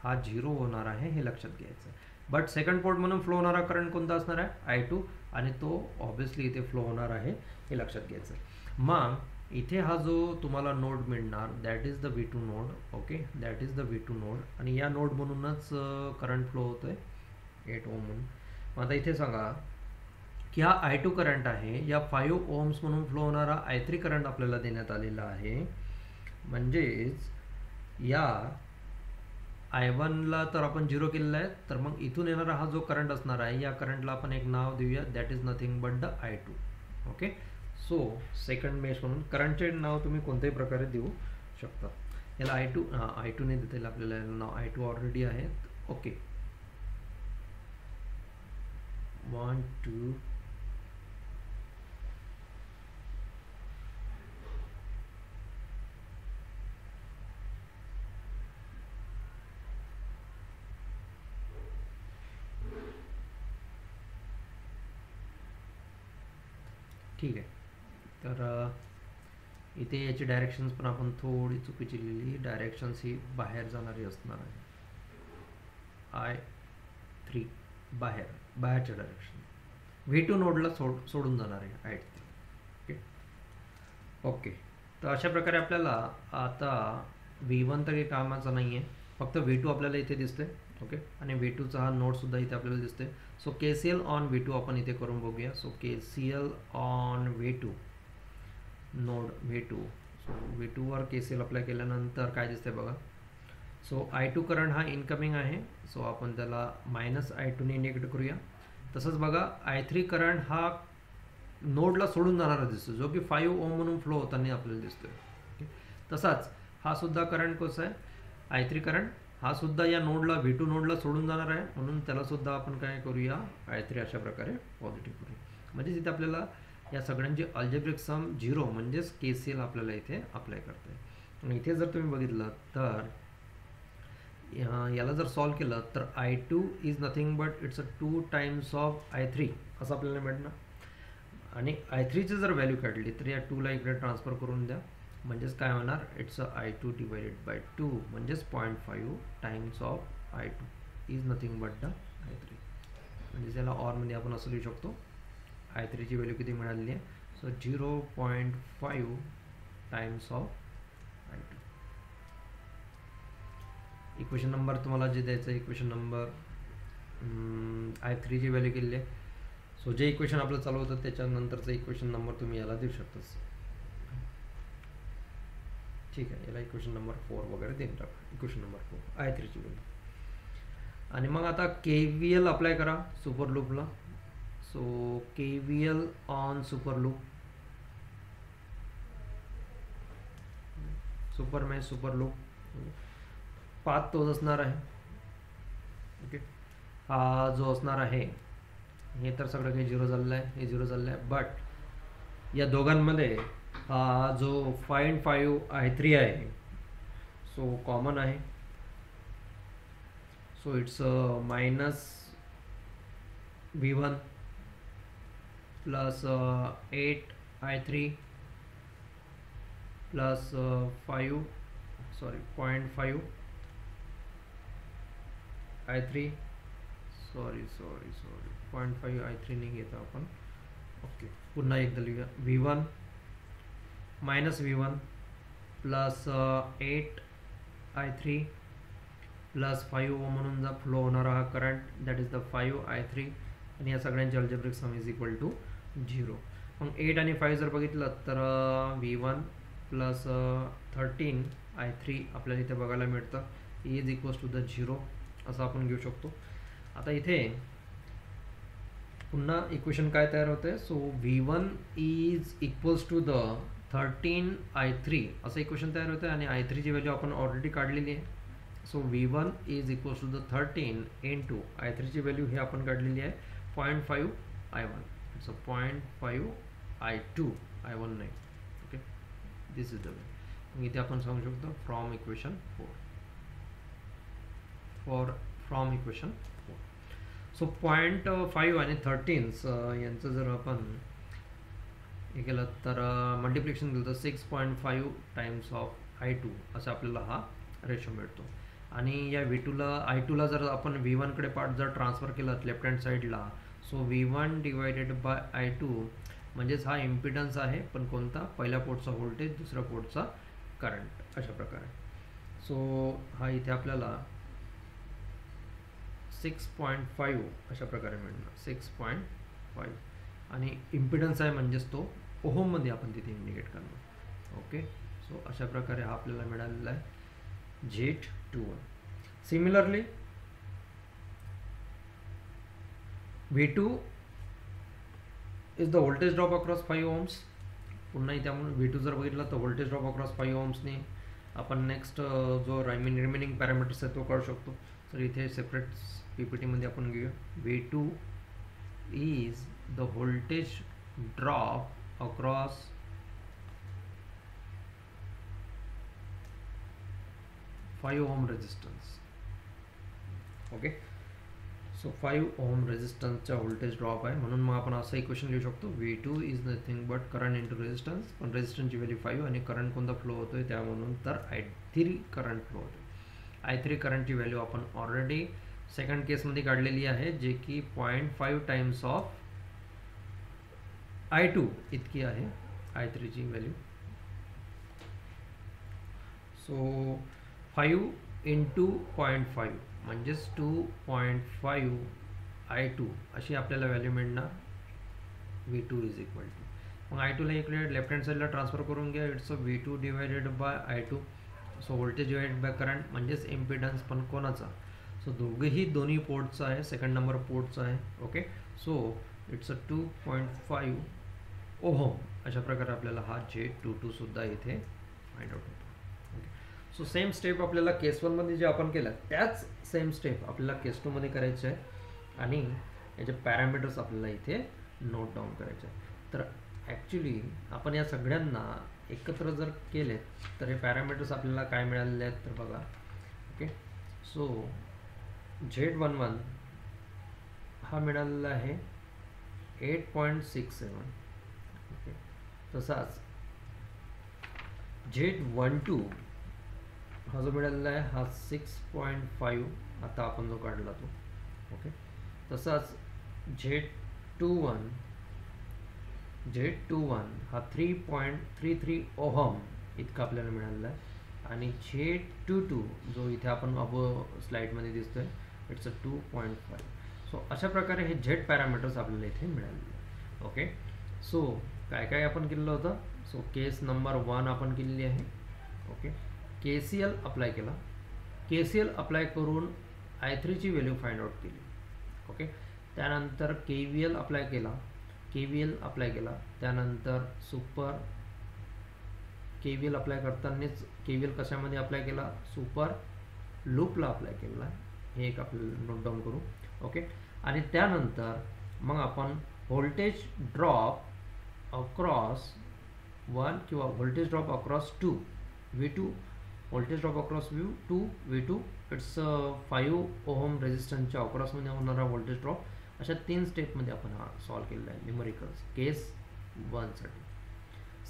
हा 0 होणार आहे हे लक्षात घ्यायचं. बट सेकंड पोर्ट म्हणून फ्लो होणारा करंट कोणता असणार आहे, I2, आणि तो ऑब्विसली इथे फ्लो होणार आहे हे लक्षात घ्यायचं. मग इथे हा जो तुम्हाला नोड मिळणार that is the V2 node. Okay, that is the V2 node, आणि या नोड म्हणूनच करंट फ्लो होतोय 8 ओम म्हणून. मग आता इथे सांगा की हा I2 करंट आहे, या 5 ओम्स म्हणून फ्लो होणारा I3 करंट आपल्याला देण्यात आलेला आहे. म्हणजेच या I1ला तर आपण 0 केलेला आहे, तर मग इथून येणारा हा जो करंट असणार आहे, या करंटला आपण एक नाव देऊया, that is nothing but the I2. Okay, so second mesh म्हणून करंटचे नाव तुम्ही कोणत्याही प्रकारे देऊ शकता. याला I2 ने देता येईल आपल्याला, याला नाव I2 ऑलरेडी आहे. ओके, 1 2 ठीक आहे. तर इथे याची डायरेक्शन्स पण आपण थोडी चुकीची लिहिली. डायरेक्शन्स ही बाहेर जाणारी असणार आहे. I3 बाहेरच्या डायरेक्शन, V2 नोडला सोडून जाणार आहे I3. ओके, तर अशा प्रकारे आपल्याला आता V1 तर काही कामाचा नाही आहे, फक्त V2 आपल्याला इथे दिसते. ओके, आणि V2चा हा नोडसुद्धा इथे आपल्याला दिसते. सो KCL ऑन V2 आपण इथे करून बघूया. So KCL on V2, node V2. So V2 वर KCL अप्लाय केल्यानंतर काय दिसते बघा. सो I2 करंट हा इनकमिंग आहे, सो आपण त्याला -I2 ने इंडिकेट करूया. तसंच बघा I3 करंट हा नोडला सोडून जाणारा दिसतो, जो की 5 ओम म्हणून फ्लो होताना आपल्याला दिसतोय. तसाच हा सुद्धा करंट कसा आहे, I3 करंट हा सुद्धा या नोडला V2 नोडला सोडून जाणार आहे, म्हणून त्याला सुद्धा आपण काय करूया, I3 अशा प्रकारे पॉझिटिव्ह करूया. म्हणजे इथे आपल्याला या सगळ्यांची अल्जेब्रिक सम 0 म्हणजेच KCL आपल्याला इथे अप्लाय करता येईल. आणि इथे जर तुम्ही बघितलं तर याला जर सॉल्व केलं तर I2 is nothing but it's 2 times of I3 असं आपल्याला मिळणार. आणि I3ची जर व्हॅल्यू काढली तर या 2ला इकडे ट्रान्सफर करून द्या, म्हणजेच काय होणार, इट्स I2 डिवायडेड बाय 2, म्हणजेच 0.5 times of I2 is nothing but the I3. म्हणजे याला ऑरमध्ये आपण असं लिहू शकतो, I3ची व्हॅल्यू किती मिळालेली आहे. So 0.5 times of I2. Equation number तुम्हाला जे द्यायचं आहे, इक्वेशन नंबर I3ची व्हॅल्यू केलेली आहे. सो जे इक्वेशन आपलं चालू होतं त्याच्यानंतरचं इक्वेशन नंबर तुम्ही याला देऊ शकताच. ठीक आहे, याला इक्वेशन नंबर 4 वगैरे देऊन टाका. इक्वेशन नंबर 4 I3ची व्हॅल्यू. आणि मग आता KVL अप्लाय करा सुपर लूपला. So KVL on super loop, super match super loop, path तोच असणार आहे. ओके, हा जो असणार आहे हे तर सगळं काही 0 झालेलं आहे, हे 0 झालेलं आहे. बट या दोघांमध्ये हा जो 5 I3 आहे, सो कॉमन आहे. So it's -V1 plus 8 I3 plus 0.5 I3, 0.5 I3 नाही घेता आपण. ओके, पुन्हा एकदा लिहूया. V1 प्लस 8 I3 प्लस 5 ओम म्हणून जा फ्लो होणारा हा current, that is the 5 I3. आणि या सगळ्यांची algebraic sum is equal to 0. मग 8 आणि 5 जर बघितलं तर V1 प्लस 13 I3 आपल्याला इथे बघायला मिळतं, इज इक्वल्स टू द 0 असं आपण घेऊ शकतो. आता इथे पुन्हा इक्वेशन काय तयार होतं, so V1 is equals to the 13 I3 असं इक्वेशन तयार होतं. आणि I3ची व्हॅल्यू आपण ऑलरेडी काढलेली आहे. So V1 is equals to the 13 into I3ची व्हॅल्यू हे आपण काढलेली आहे 0.5 I1. सो 0.5 I2, I1 नाही. Okay, this is the way. मग इथे आपण सांगू शकतो from equation 4. From equation 4. So 0.5 आणि 13 यांचं जर आपण हे केलं तर मल्टिप्लिकेशन केलं तर 6.5 टाइम्स ऑफ I2 असं आपल्याला हा रेशो मिळतो. आणि या I2ला जर आपण V1कडे पार्ट जर ट्रान्सफर केलं लेफ्ट हँड साईडला, so V1 divided by I2 म्हणजेच हा इम्पिडन्स आहे, पण कोणता, पहिल्या पोर्टचा व्होल्टेज, दुसऱ्या पोर्टचा करंट, अशा प्रकारे. सो हा इथे आपल्याला 6.5 अशा प्रकारे मिळणार. 6.5 आणि इम्पिडन्स आहे म्हणजेच तो ओहममध्ये आपण तिथे इंडिकेट करणार. ओके, सो अशा प्रकारे हा आपल्याला मिळालेला आहे Z21. Similarly V2 is the voltage drop across 5 ohms. पुन्हा इथे आपण V2 जर बघितला तर व्होल्टेज ड्रॉप अक्रॉस 5 ओम्सने आपण नेक्स्ट जो रिमेनिंग पॅरामीटर्स आहे तो काढू शकतो. तर इथे सेपरेट PPTमध्ये आपण घेऊया. V2 is the voltage drop across 5 ohm resistance. Okay, so 5 ohm रेजिस्टन्सचा व्होल्टेज ड्रॉप आहे, म्हणून मग आपण असं इक्वेशन लिहू शकतो V2 is nothing but current into resistance. पण रेजिस्टन्सची व्हॅल्यू 5 आणि करंट कोणता फ्लो होतोय त्या म्हणून तर I3 करंट फ्लो होतोय. I3 करंटची व्हॅल्यू आपण ऑलरेडी सेकंड केसमध्ये काढलेली आहे, जे की 0.5 टाइम्स ऑफ I2 इतकी आहे I3ची व्हॅल्यू. सो 5 इंटू 0.5 म्हणजेच 2.5 I2 अशी आपल्याला व्हॅल्यू मिळणार. V2 इज इक्वल टू, मग I2ला इकडे लेफ्ट हँड साईडला ट्रान्सफर करून घ्या. It's V2 divided by I2. So voltage divided by current म्हणजेच इम्पिडन्स पण कोणाचा. सो दोन्ही पोर्टचा आहे, सेकंड नंबर पोर्टचा आहे. Okay, so it's 2.5 ohm. अशा प्रकारे आपल्याला हा Z22 सुद्धा इथे फाइंड आउट होतो. ओके, सो सेम स्टेप आपल्याला केस 1 मध्ये जे आपण केलं त्याच सेम स्टेप आपल्याला केस 2 मध्ये करायचे आहे आणि याचे पॅरामीटर्स आपल्याला इथे नोट डाऊन करायचे आहे. तर ॲक्च्युली आपण या सगळ्यांना एकत्र जर केले तर हे पॅरामीटर्स आपल्याला काय मिळालेले आहेत तर बघा. ओके, सो Z11 हा मिळालेला आहे 8.67. ओके, तसाच Z12 हा जो मिळालेला आहे हा 6.5 आता आपण जो काढला तो. ओके, तसाच Z21 हा 3.33 ओहम इतका आपल्याला मिळालेला आहे. आणि Z22 जो इथे आपण स्लाइडमध्ये दिसतोय इट्स 2.5. सो अशा प्रकारे हे Z पॅरामीटर्स आपल्याला इथे मिळालेले आहे. ओके, सो काय काय आपण केलेलं होतं. सो केस नंबर 1 आपण केलेली आहे. ओके, KCL अप्लाय केला. KCL अप्लाय करून I3ची व्हॅल्यू फाइंड आउट केली. ओके, त्यानंतर KVL अप्लाय केला. त्यानंतर सुपर KVL अप्लाय करतानाच KVL कशामध्ये अप्लाय केला, सुपर लूपला अप्लाय केला. हे एक आपल्याला नोट डाऊन करू. ओके, आणि त्यानंतर मग आपण व्होल्टेज ड्रॉप अक्रॉस 1 किंवा voltage drop across 2 V2, voltage drop across V2 it's 5 ohm रेजिस्टन्सच्या अक्रॉसमध्ये होणारा व्होल्टेज ड्रॉप. अशा 3 स्टेपमध्ये आपण हा सॉल्व्ह केलेला आहे न्यूमरिकल्स केस 1 साठी.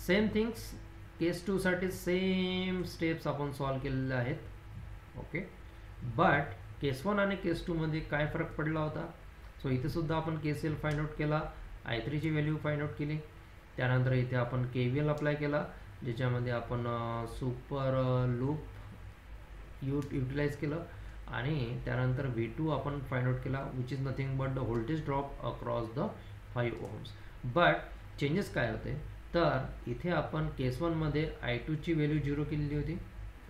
सेम थिंग्स केस 2 साठी सेम स्टेप्स आपण सॉल्व्ह केलेल्या आहेत. ओके, बट केस 1 आणि केस 2 मध्ये काय फरक पडला होता. सो इथे सुद्धा आपण KCL फाइंड आउट केला, I3ची व्हॅल्यू फाइंड आउट केली. त्यानंतर इथे आपण KVL अप्लाय केला, ज्याच्यामध्ये आपण सुपर लूप युटिलाइज केलं. आणि त्यानंतर V2 आपण फाइंड आउट केला, which is nothing but the voltage drop across the 5 ohms. But changes काय होते तर इथे आपण केस 1 मध्ये I2ची व्हॅल्यू 0 केलेली होती.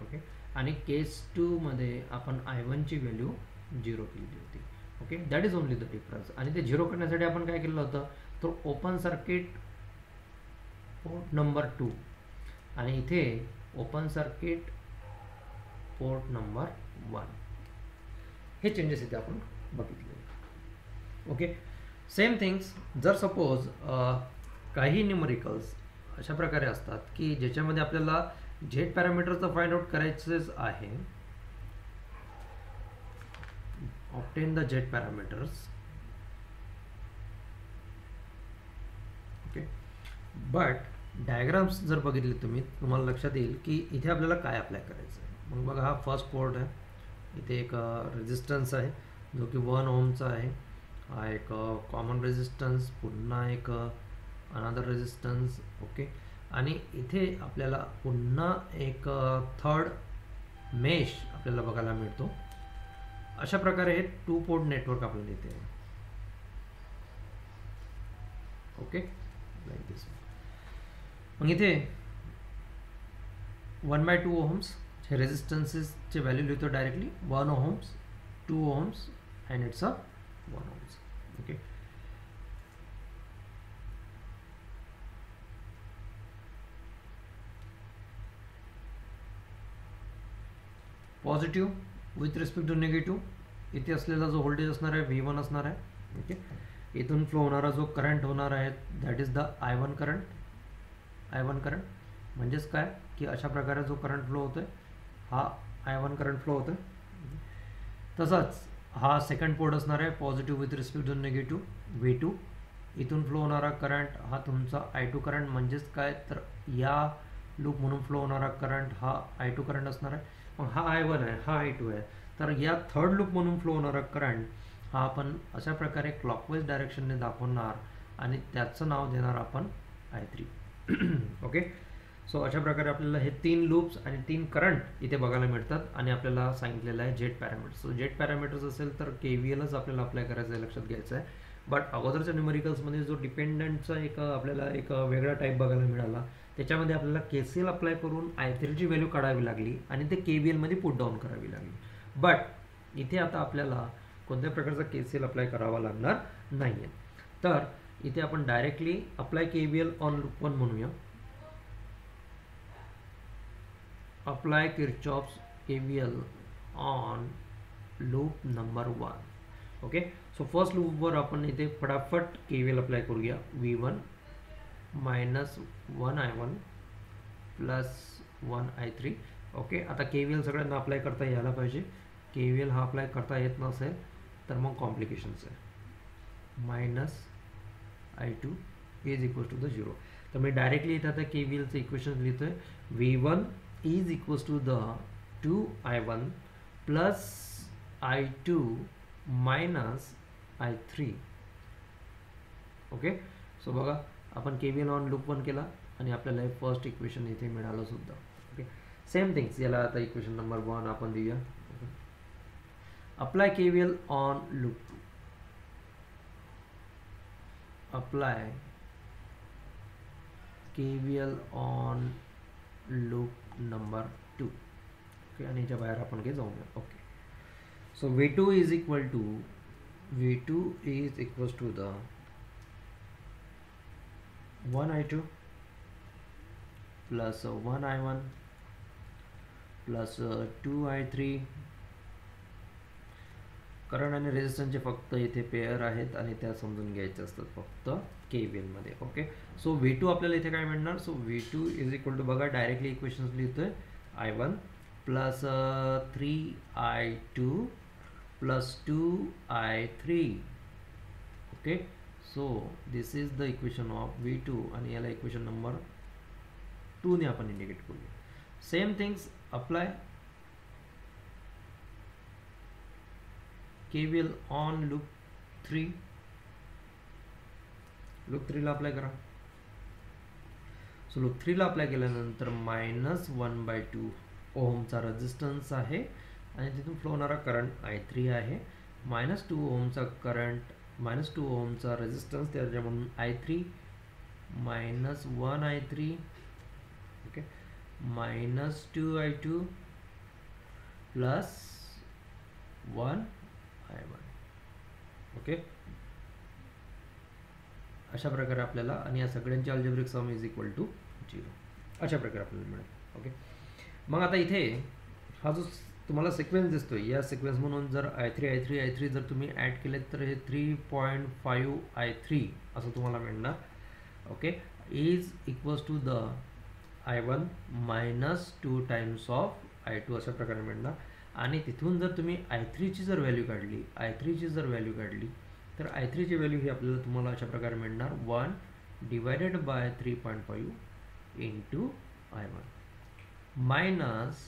ओके, आणि केस 2 मध्ये आपण I1ची व्हॅल्यू 0 केलेली होती. Okay, that is only the difference. आणि ते 0 करण्यासाठी आपण काय केलं होतं तर ओपन सर्किट पोर्ट नंबर 2 आणि इथे ओपन सर्किट पोर्ट नंबर 1 हे चेंजेस इथे आपण बघितले. ओके, सेम थिंग्स जर सपोज काही न्यूमरिकल्स अशा प्रकारे असतात की ज्याच्यामध्ये आपल्याला Z पॅरामीटरचं फाइंड आउट करायचंच आहे. Obtain the Z parameters. Okay, but diagrams जर बघितले तुम्हाला लक्षात येईल की इथे आपल्याला काय अप्लाय करायचं आहे. मग बघा, हा फर्स्ट पोर्ट आहे. इथे एक रेजिस्टन्स आहे जो की 1 ओमचा आहे. हा एक कॉमन रेजिस्टन्स, पुन्हा एक अनदर रेजिस्टन्स. ओके, आणि इथे आपल्याला पुन्हा एक थर्ड मेश आपल्याला बघायला मिळतो. अशा प्रकारे हे 2 पोर्ट नेटवर्क आपल्याला इथे आहे. Okay like this. मग इथे 1/2 ओहम्स हे रेजिस्टन्सेसचे व्हॅल्यू लिहितो directly. 1 ohms, 2 ohms and it's a 1 ohms. Okay positive with respect to negative इथे असलेला जो व्होल्टेज असणार आहे V1 असणार आहे. ओके इथून फ्लो होणारा जो करंट होणार आहे that is the I1 current. I1 current म्हणजेच काय की अशा प्रकारे जो करंट फ्लो होतोय हा I1 करंट फ्लो होतोय. तसाच हा सेकंड पोर्ट असणार आहे positive with respect to negative V2. इथून फ्लो होणारा करंट हा तुमचा I2 करंट म्हणजेच काय तर या लूप म्हणून फ्लो होणारा करंट हा I2 करंट असणार आहे. मग हा I1 आहे, हा I2 आहे. तर या थर्ड लूप म्हणून फ्लो होणारा करंट हा आपण अशा प्रकारे क्लॉकवाईज डायरेक्शनने दाखवणार आणि त्याचं नाव देणार आपण I3. ओके सो अशा प्रकारे आपल्याला हे 3 लूप्स आणि 3 करंट इथे बघायला मिळतात आणि आपल्याला सांगितलेलं आहे jet parameters. So jet parameters असेल तर KVLच आपल्याला अप्लाय करायचं आहे, लक्षात घ्यायचं आहे. बट अगोदरच्या न्यूमेरिकल्समध्ये जो डिपेंडंटचा आपल्याला एक वेगळा टाईप बघायला मिळाला त्याच्यामध्ये आपल्याला KCL अप्लाय करून I3ची व्हॅल्यू काढावी लागली आणि ते KVLमध्ये पुट डाऊन करावी लागली. बट इथे आता आपल्याला कोणत्या प्रकारचा KCL अप्लाय करावा लागणार नाही आहे. तर इथे आपण directly apply KVL on loop 1 म्हणूया. Apply Kirchhoff's KVL on loop number 1. Okay so first लूपवर आपण इथे फटाफट KVL अप्लाय करूया. V1 minus 1 I1 plus 1 I3. Okay आता KVL सगळ्यांना अप्लाय करता यायला पाहिजे. KVL हा अप्लाय करता येत नसेल तर मग कॉम्प्लिकेशन्स आहे. Minus I2 is equals to the 0. तर मी डायरेक्टली इथे आता KVLचं इक्वेशन लिहितोय. V1 is equals to the 2 I1 plus I2 minus I3. Okay so बघा आपण KVL ऑन लूप 1 केला आणि आपल्याला हे फर्स्ट इक्वेशन इथे मिळालं सुद्धा. ओके सेम थिंग्स याला आता इक्वेशन नंबर 1 आपण देऊया. Apply KVL on loop 2. Apply KVL on loop number 2. Okay आणि याच्या बाहेर आपण काही जाऊया. Okay so V2 is equal to the 1 I2 plus 1 I1 plus 2 I3. Current आणि रेजिस्टन्सचे फक्त इथे पेअर आहेत आणि त्या समजून घ्यायचे असतात फक्त KVL मध्ये. ओके सो V2 आपल्याला इथे काय मिळणार. So V2 is equal to बघा डायरेक्टली इक्वेशन्स लिहितोय. I1 plus 3 I2 plus 2 I3. Okay so this is the equation of V2 आणि याला इक्वेशन नंबर 2 ने आपण इंडिकेट करूया. Same things apply KVL on loop 3. Loop 3 ला अप्लाय करा. So loop 3 ला अप्लाय केल्यानंतर मायनस 1/2 ओहमचा रेजिस्टन्स आहे आणि तिथून फ्लो होणारा करंट I3 आहे. मायनस 2 ओहमचा करंट मायनस 2 ओहमचा रेजिस्टन्स त्याच्या म्हणून I3 minus 1 I3. Okay minus 2 I2 plus 1 I1. Okay अशा प्रकारे आपल्याला आणि या सगळ्यांची algebraic sum is equal to 0 अशा प्रकारे आपल्याला मिळेल. ओके मग आता इथे हा जो तुम्हाला सिक्वेन्स दिसतोय या सिक्वेन्स म्हणून जर I3 जर तुम्ही ॲड केलेत तर हे 3.5 I3 असं तुम्हाला मिळणार. Okay is equals to the I1 minus 2 times of I2 अशा प्रकारे मिळणार. आणि तिथून जर तुम्ही I3ची जर व्हॅल्यू काढली तर I3ची व्हॅल्यू ही आपल्याला तुम्हाला अशा प्रकारे मिळणार 1 divided by 3.5 into I1 minus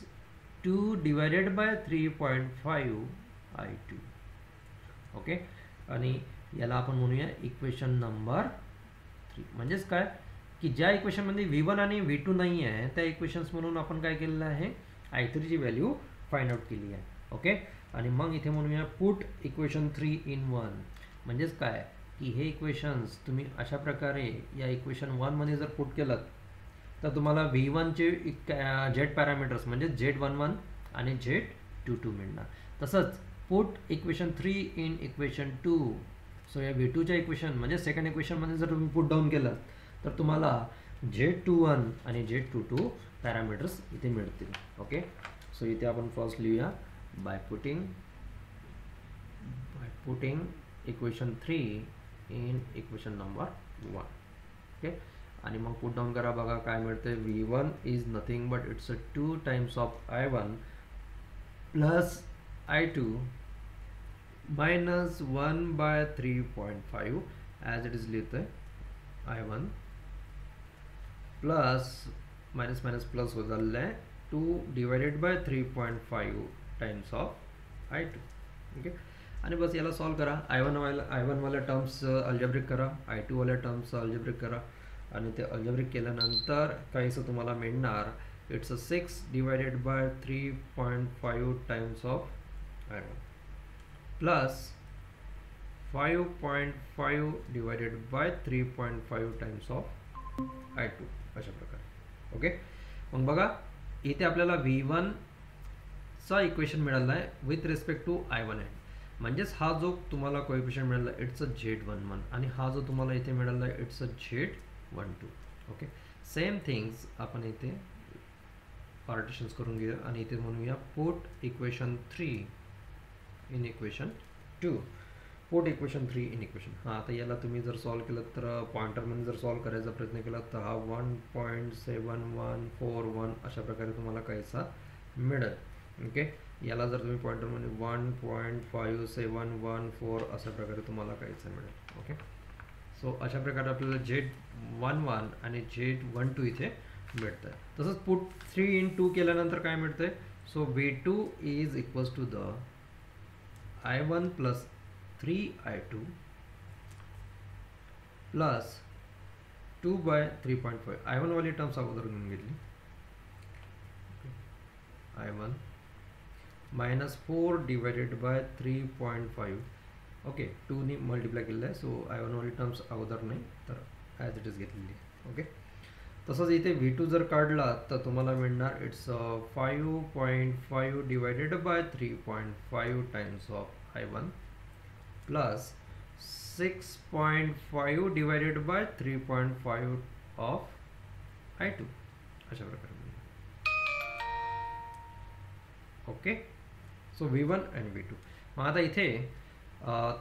2 divided by 3.5 I2. Okay आणि याला आपण म्हणूया इक्वेशन नंबर 3. म्हणजेच काय की ज्या इक्वेशनमध्ये V1 आणि V2 नाही आहे त्या इक्वेशन्स म्हणून आपण काय केलेलं आहे I3ची व्हॅल्यू फाइंड आउट केली आहे. ओके आणि मग इथे म्हणूया पुट इक्वेशन 3 in 1. म्हणजेच काय की हे इक्वेशन्स तुम्ही अशा प्रकारे या इक्वेशन 1 मध्ये जर पुट केलं तर तुम्हाला V1 चे जेट पॅरामीटर्स म्हणजे Z11 आणि Z22 मिळणार. तसंच put equation 3 in equation 2. So या V2 च्या इक्वेशन म्हणजे सेकंड इक्वेशनमध्ये जर तुम्ही पुट डाऊन केलं तर तुम्हाला Z21 आणि Z22 पॅरामीटर्स इथे मिळतील. ओके, सो इथे आपण फर्स्ट लिहूया by putting equation 3 in equation number 1. Okay, आणि मग पुट डाऊन करा, बघा काय मिळते. V1 is nothing but it's 2 times of I1 plus I2 minus 1/3.5 as it is लिहितोय. I1 plus minus minus plus हो झालेलं आहे 2 divided by 3.5 times of I2. Okay, आणि बस याला सॉल्व करा. I1 वाल्या टर्म्स अल्जेब्रिक करा, I2 वाल्या टर्म्स अल्जेब्रिक करा, आणि ते अल्जेब्रिक केल्यानंतर काहीसं तुम्हाला मिळणार. It's 6 divided bye 3.5 times of I1 plus 5.5 divided by 3.5 times of I2 अशा प्रकारे. ओके, मग बघा इथे आपल्याला V1 चा इक्वेशन मिळाला आहे विथ रिस्पेक्ट टू I1 आहे. म्हणजेच हा जो तुम्हाला कोएफिशियंट मिळाला इट्स Z11 आणि हा जो तुम्हाला इथे मिळाला आहे it's Z12. Okay, same things आपण इथे पार्टिशन्स करून घेऊया आणि इथे म्हणूया put equation 3 in equation 2. Put equation 3 in equation. हां, आता याला तुम्ही जर सॉल्व केलं तर पॉइंटरमध्ये जर सॉल्व करायचा प्रयत्न केला तर हा 1.7141 अशा प्रकारे तुम्हाला काहीसा मिळेल. ओके, याला जर तुम्ही पॉइंटरमध्ये 1.5714 अशा प्रकारे तुम्हाला काहीसा मिळेल. ओके, सो अशा प्रकारे आपल्याला Z11 आणि Z12 इथे मिळतं. तसंच पुट 3 इन 2 केल्यानंतर काय मिळतंय. So V2 is equals to the I1 plus 3I2 plus 2/3.5. I1 वाली टर्म्स अगोदर घेऊन घेतली. I1 minus 4 divided bye 3.5. Okay, 2 ने मल्टिप्लाय केलेलं आहे. सो I1 वाली टर्म्स अगोदर नाही तर ॲज इट इज घेतलेली. ओके, तसंच इथे V2 जर काढला तर तुम्हाला मिळणार it's 5.5 divided by 3.5 times of I1 plus 6.5 divided by 3.5 of I2 अशा प्रकारे. ओके, सो V1 आणि V2. मग आता इथे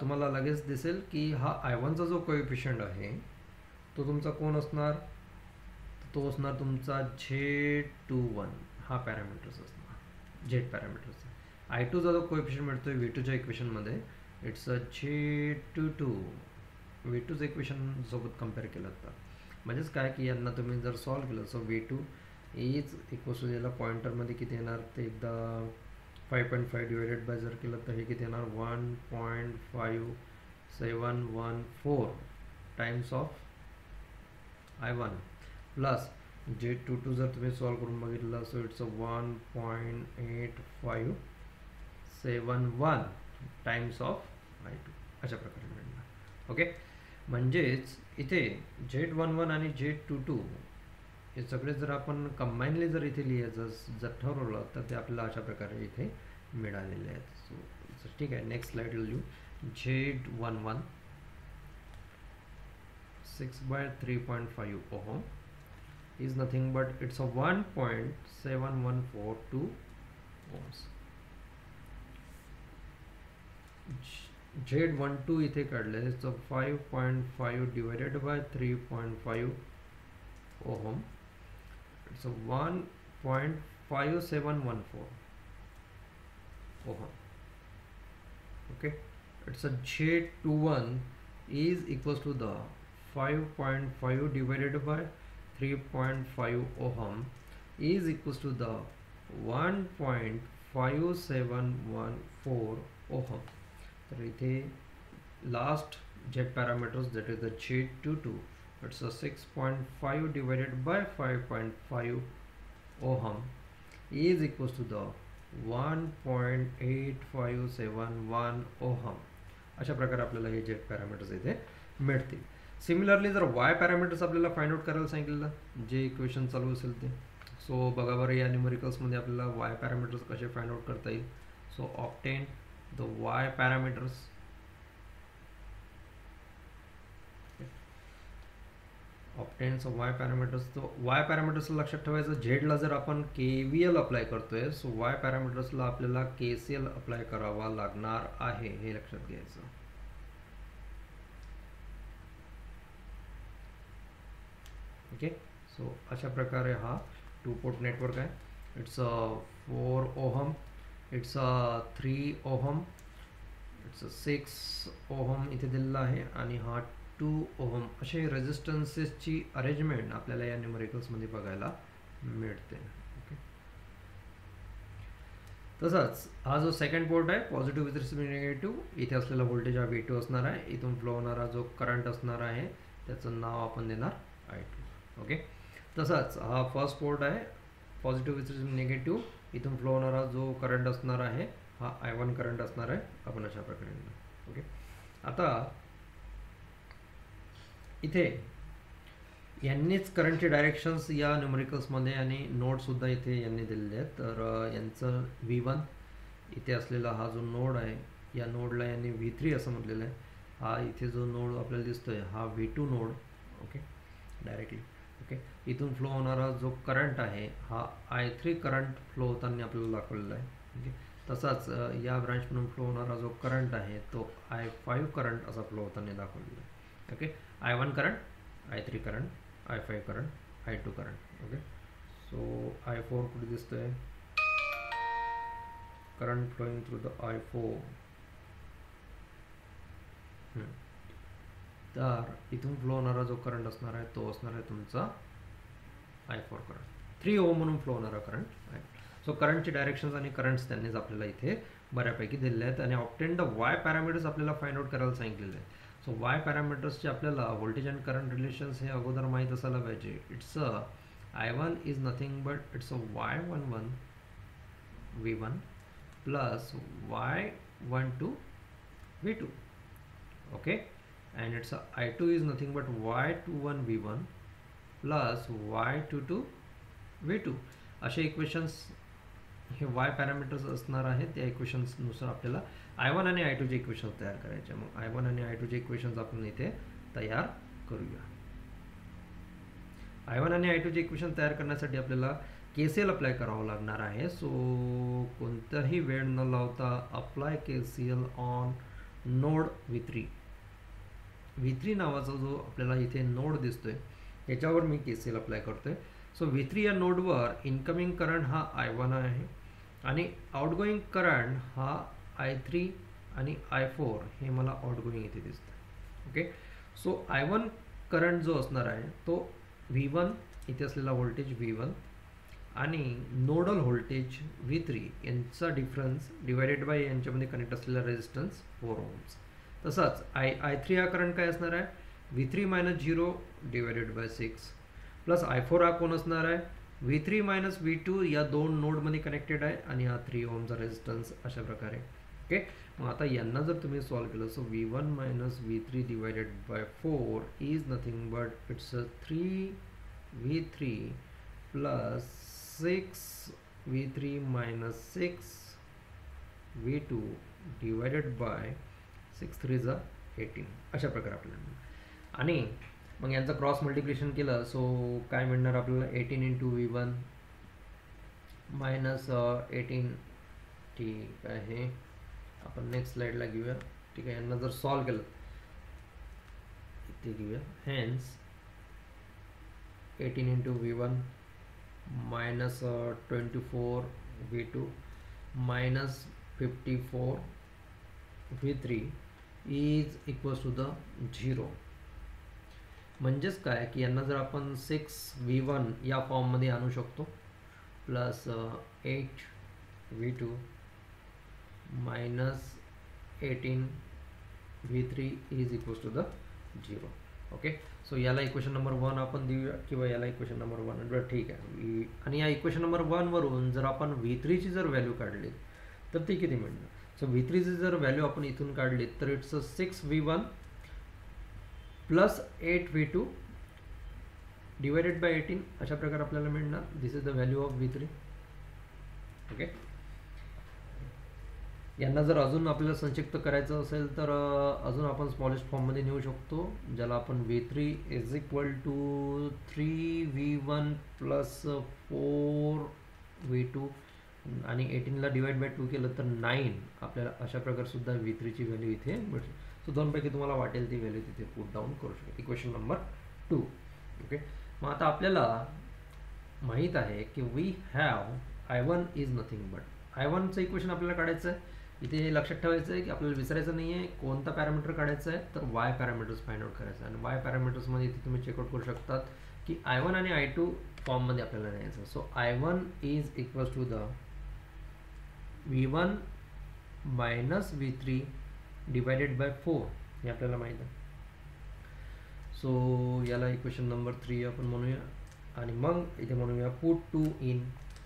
तुम्हाला लगेच दिसेल की हा I1 चा जो कोएफिशियंट आहे तो तुमचा कोण असणार. तो असणार तुमचा Z21 हा पॅरामीटर्स असणार, Z पॅरामीटर्स. I2 चा जो कोएफिशियंट मिळतोय V2 च्या इक्वेशनमध्ये इट्स Z22 V2चं इक्वेशन सोबत कम्पेअर केलं तर म्हणजेच काय की यांना तुम्ही जर सॉल्व केलं so V2 is equals to याला पॉइंटरमध्ये किती येणार ते एकदा 5.5 डिवायडेड बाय जर केलं तर हे किती येणार 1.5714 times of I1 plus Z22 जर तुम्ही सॉल्व करून बघितलं so it's 1.8571 times of I2 अशा प्रकारे मिळणार. ओके, म्हणजेच इथे Z11 आणि Z22 हे सगळे जर आपण कंबाईनली जर इथे लिहायचं जर ठरवलं तर ते आपल्याला अशा प्रकारे इथे मिळालेले आहेत. सो ठीक आहे, नेक्स्ट स्लाइड लिहू. Z11 6/3.5 ohm is nothing but it's a 1.7142 ohms. Z12 इथे काढले so 5.5 divided by 3.5 ohm. It's a 1.5714 ohm. Okay, it's a Z21 is equals to the 5.5 divided by 3.5 ohm is equals to the 1.5714 ohm. तर इथे last Z parameters that is the Z22 it's a 6.5 divided by 5.5 ohm is equals to the 1.8571 ohm. अशा प्रकारे आपल्याला हे Z parameters इथे मिळतील. Similarly जर Y parameters आपल्याला फाइंड आउट करायला सांगितलेलं, जे इक्वेशन चालू असेल ते, सो बघा बरं या न्यूमरिकल्समध्ये आपल्याला वाय पॅरामीटर्स कसे फाइंड आउट करता येईल. So obtain the Y parameters. Obtains Y parameters. तो वाय पॅरामीटर्सला लक्षात ठेवायचं, झेडला जर आपण KVL अप्लाय करतोय, सो वाय पॅरामीटर्सला आपल्याला KCL अप्लाय करावा लागणार आहे, हे लक्षात घ्यायचं. ओके, सो अशा प्रकारे हा 2 पोर्ट नेटवर्क आहे. It's 4 ohm, it's 3 ohm, it's 6 ohm इथे दिलेला आहे, आणि हा 2 ओहम. असे रेजिस्टन्सेसची अरेंजमेंट आपल्याला या न्यूमरिकल्समध्ये बघायला मिळते. ओके, तसंच हा जो सेकंड पोर्ट आहे, पॉझिटिव्ह विथ रिस्पेक्ट निगेटिव्ह, इथे असलेला व्होल्टेज हा V2 असणार आहे. इथून फ्लो होणारा जो करंट असणार आहे त्याचं नाव आपण देणार I2. ओके, तसाच हा फर्स्ट पोर्ट आहे, पॉझिटिव्ह विथ रिस्पेक्ट निगेटिव्ह, इथून फ्लो होणारा जो करंट असणार आहे हा I1 करंट असणार आहे. आपण अशा प्रकारे. ओके, आता इथे यांनीच करंटचे डायरेक्शन्स या न्यूमरिकल्समध्ये आणि नोडसुद्धा इथे यांनी दिलेले आहेत. तर यांचं V1 इथे असलेला हा जो नोड आहे, या नोडला यांनी V3 असं म्हटलेलं आहे. हा इथे जो नोड आपल्याला दिसतोय हा V2 node. Okay, directly. Okay, इथून फ्लो होणारा जो करंट आहे हा I3 करंट फ्लो होताना आपल्याला दाखवलेला आहे. ओके, तसाच या ब्रांचमधून फ्लो होणारा जो करंट आहे तो I5 करंट असा फ्लो होताना दाखवलेला आहे. Okay, I1 current, I3 current, I5 current, I2 current. Okay, so I4 कुठे दिसतोय, current flowing through the I4. तर इथून फ्लो होणारा जो करंट असणार आहे तो असणार आहे तुमचा I4 करंट, 3 ओम म्हणून फ्लो होणारा करंट आहे. सो करंटचे डायरेक्शन्स आणि करंट्स त्यांनीच आपल्याला इथे बऱ्यापैकी दिलेले आहेत. आणि ऑब्टेन द वाय पॅरामीटर्स आपल्याला फाइंड आउट करायला सांगितलेले आहे. सो वाय पॅरामीटर्सचे आपल्याला व्होल्टेज अँड करंट रिलेशन्स हे अगोदर माहीत असायला पाहिजे. It's I1 is nothing but it's Y11 V1 plus Y12 V2. Okay, and its I2 is nothing but Y21 V1 plus Y22 V2. असे इक्वेशन्स हे वाय पॅरामीटर्स असणार आहेत. त्या इक्वेशन्सनुसार आपल्याला I1 आणि I2 चे इक्वेशन्स तयार करायचे. मग I1 आणि I2 चे इक्वेशन्स आपण इथे तयार करूया. I1 आणि I2 चे इक्वेशन तयार करण्यासाठी आपल्याला KCL अप्लाय करावं लागणार आहे. सो कोणताही वेळ न लावता apply KCL on node V3. V3 नावाचा जो आपल्याला इथे नोड दिसतोय याच्यावर मी KCL अप्लाय करतोय. सो V3 या नोडवर इनकमिंग करंट हा I1 आहे आणि आउटगोईंग करंट हा I3 आणि I4 हे मला आउटगोईंग इथे दिसतं. ओके, सो I1 करंट जो असणार आहे तो V1 इथे असलेला व्होल्टेज V1 आणि नोडल व्होल्टेज V3 यांचा डिफरन्स डिवायडेड बाय यांच्यामध्ये कनेक्ट असलेला रेजिस्टन्स 4 ohms. तसाच I3 हा करंट काय असणार आहे, V3 minus 0 divided by 6 plus I4 हा कोण असणार आहे, V3 मायनस V2 या दोन नोडमध्ये कनेक्टेड आहे आणि हा 3 ohmचा रेजिस्टन्स अशा प्रकारे. ओके, मग आता यांना जर तुम्ही सॉल्व केलं so V1 minus V3 divided by 4 is nothing but it's 3V3 plus 6V3 minus 6V2 divided by 6 3 जा 18 अशा प्रकारे आपल्याला. आणि मग यांचं क्रॉस मल्टिप्लिकेशन केलं सो काय मिळणार आपल्याला 18 इंटू V1 मायनस 18. ठीक आहे, आपण नेक्स्ट स्लाइडला घेऊया. ठीक आहे, यांना जर सॉल्व केलं इथे घेऊया. Hence 18 into V1 minus 24 V2 minus 54 V3 is equals to the 0. म्हणजेच काय की यांना जर आपण 6V1 या फॉर्ममध्ये आणू शकतो plus 8V2 minus 18V3 is equals to the 0. Okay, so याला इक्वेशन नंबर 1 आपण देऊया किंवा याला इक्वेशन नंबर 1. ठीक आहे, आणि या इक्वेशन नंबर 1 वरून जर आपण V3 ची जर व्हॅल्यू काढली तर ती किती मिळणार. सो V3 ची जर व्हॅल्यू आपण इथून काढली तर it's 6V1 plus 8v2 divided by 18 अशा प्रकारे आपल्याला मिळणार. This is the value of V3. Okay, यांना जर अजून आपल्याला संक्षिप्त करायचं असेल तर अजून आपण स्मॉलेस्ट फॉर्ममध्ये नेऊ शकतो, ज्याला आपण V3 is equal to 3v1 plus 4v2 आणि 18ला डिवाइड बाय 2 केलं तर 9. आपल्याला अशा प्रकारे सुद्धा V3ची व्हॅल्यू इथे मिळते. सो दोनपैकी तुम्हाला वाटेल ती व्हॅल्यू तिथे पुट डाऊन करू शकतो. Equation number 2. ओके, मग आता आपल्याला माहीत आहे की we have I1 is nothing but I1चं इक्वेशन आपल्याला काढायचं आहे. इथे हे लक्षात ठेवायचं आहे की आपल्याला विसरायचं नाही आहे कोणता पॅरामीटर काढायचा आहे, तर वाय पॅरामीटर्स फाइंड आउट करायचं आहे. आणि वाय पॅरामीटर्समध्ये इथे तुम्ही चेकआउट करू शकतात की I1 आणि I2 फॉर्ममध्ये आपल्याला न्यायचं. So I1 is equals to the V1 minus V3 divided by 4 हे आपल्याला माहीत आहे. सो याला इक्वेशन नंबर 3 आपण म्हणूया आणि मग इथे म्हणूया पुट 2 इन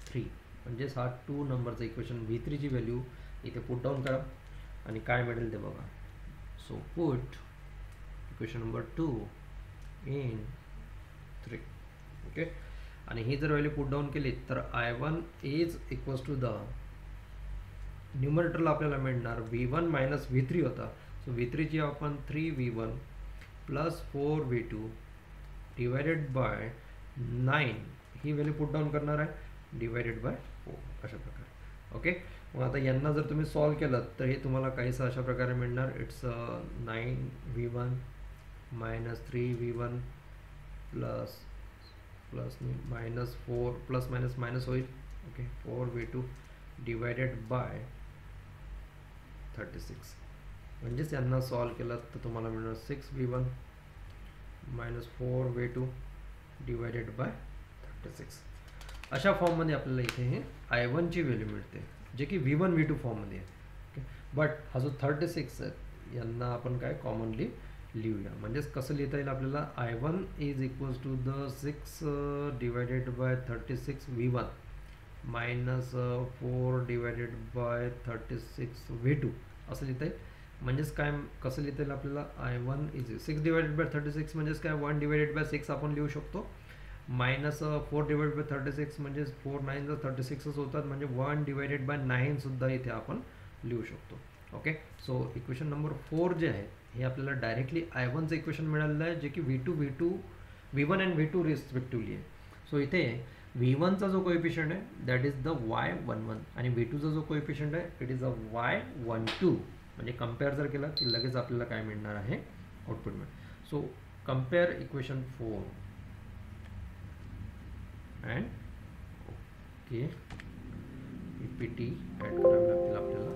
3, म्हणजेच हा 2 नंबरचं इक्वेशन V3ची व्हॅल्यू इथे पुट डाऊन करा आणि काय मिळेल ते बघा. So put equation number 2 in 3. Okay, आणि ही जर व्हॅल्यू पुट डाऊन केली तर I1 is equals to the न्यूमरेटरला आपल्याला मिळणार V1 मायनस V3 होता. सो V3ची आपण 3v1 plus 4v2 divided bye 9 ही व्हॅल्यू पुट डाऊन करणार आहे डिवायडेड बाय 4 अशा प्रकारे. ओके, मग आता यांना जर तुम्ही सॉल्व केलं तर हे तुम्हाला काहीसं अशा प्रकारे मिळणार. It's 9v1 minus 3v1 plus plus minus 4 plus minus minus होईल. Okay, 4v2 divided by 36. म्हणजेच यांना सॉल्व केलं तर तुम्हाला मिळणार 6v1 minus 4v2 divided by 36. अशा फॉर्ममध्ये आपल्याला इथे हे I1ची व्हॅल्यू मिळते, जे की V1 V2 फॉर्ममध्ये आहे. ओके, बट हा जो 36 आहे यांना आपण काय कॉमनली लिहूया. म्हणजेच कसं लिहिता येईल आपल्याला I1 is equals to the 6 divided by 36 V1 minus 4 divided by 36 V2 असं लिहिता येईल. म्हणजेच काय कसं लिहिता येईल आपल्याला I1 इज 6 डिवायडेड बाय 36 म्हणजेच काय 1 डिवायडेड बाय 6 आपण लिहू शकतो. मायनस 4 डिवायडेड बाय 36 म्हणजेच 4 9 36च होतात, म्हणजे 1 डिवायडेड बाय 9 सुद्धा इथे आपण लिहू शकतो. ओके, सो इक्वेशन नंबर 4 जे आहे हे आपल्याला डायरेक्टली I1चं इक्वेशन मिळालेलं आहे, जे की V1 अँड V2 रिस्पेक्टिव्हली आहे. सो इथे V1चा जो कोएफिशियंट आहे दॅट इज द Y11 आणि V2चा जो कोएफिशियंट आहे इट इज अ Y12. म्हणजे कम्पेअर जर केलं की लगेच आपल्याला काय मिळणार आहे, आउटपुट मिळेल. So compare equation 4 and okay PPT add करावे लागतील आपल्याला.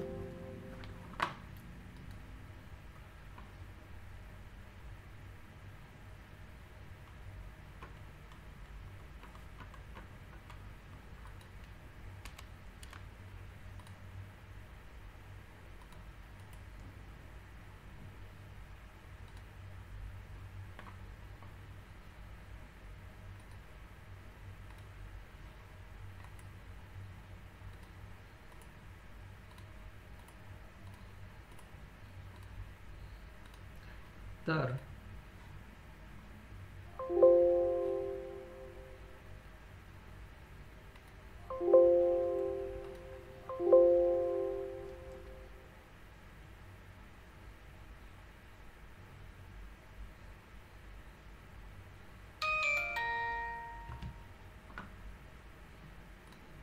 तर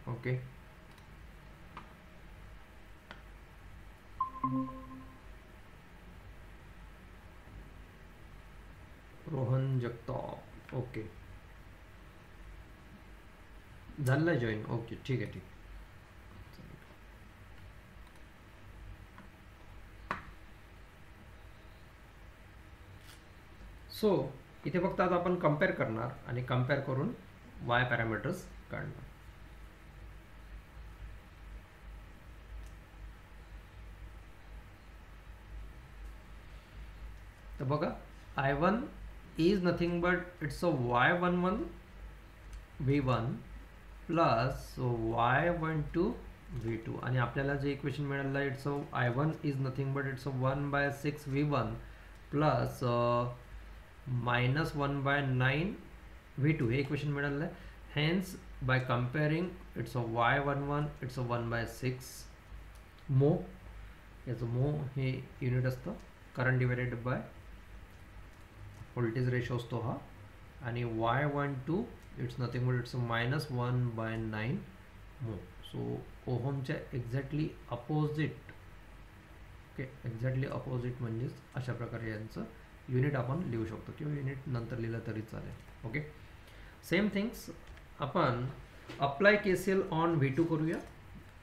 ओके, रोहन जगताप. ओके, झालं आहे जॉईन. ओके, ठीक आहे, ठीक आहे. सो इथे फक्त आता आपण कम्पेअर करणार आणि कम्पेअर करून वाय पॅरामीटर्स काढणार. तर बघा I1 is nothing but it's a Y11 V1 plus Y12 V2 आणि आपल्याला जे इक्वेशन मिळालं आहे it's I1 is nothing but it's a 1/6 V1 plus -1/9 V2 हे इक्वेशन मिळालेलं आहे. Hence by comparing it's a y11 it's a 1/6 mho. याचं mho हे युनिट असतं, current divided by voltage ratio असतो हा. आणि y12 it's nothing but it's -1/9 मो. सो ओहमच्या exactly opposite, okay, exactly opposite म्हणजेच अशा प्रकारे यांचं युनिट आपण लिहू शकतो, किंवा युनिट नंतर लिहिलं तरी चालेल. ओके, सेम थिंग्स आपण अप्लाय KCL ऑन V2 करूया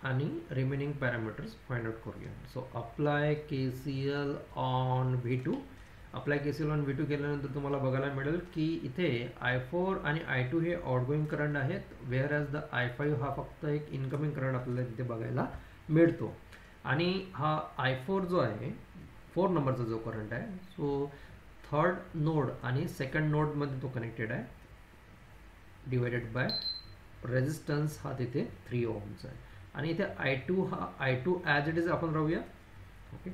आणि रिमेनिंग पॅरामीटर्स फाइंड आउट करूया. So apply KCL on V2. Apply KCL on V2 केल्यानंतर तुम्हाला बघायला मिळेल की इथे I4 आणि I2 हे आउटगोइंग करंट आहेत, वेअर ॲज द I5 हा फक्त एक इनकमिंग करंट आपल्याला तिथे बघायला मिळतो. आणि हा I4 जो आहे 4 नंबरचा जो करंट आहे, सो थर्ड नोड आणि सेकंड नोडमध्ये तो कनेक्टेड आहे, डिवायडेड बाय रेजिस्टन्स हा तिथे 3 ओहमचा आहे. आणि इथे I2 ॲज इट इज आपण राहूया. Okay,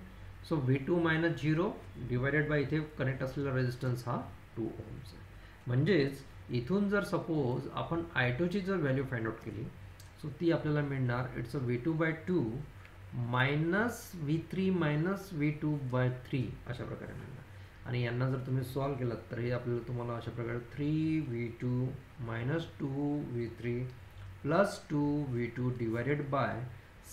so V2 - 0 divided by इथे कनेक्ट असलेला रेजिस्टन्स हा 2 ओहमचा आहे. म्हणजेच इथून जर सपोज आपण I2 ची जर व्हॅल्यू फाइंड आउट केली, सो ती आपल्याला मिळणार it's a V2/2 -V3 - V2/3 अशा प्रकारे मिळणार. आणि यांना जर तुम्ही सॉल्व केलं तर हे आपल्याला तुम्हाला अशा प्रकारे 3V2 - 2V3 + 2V2 divided by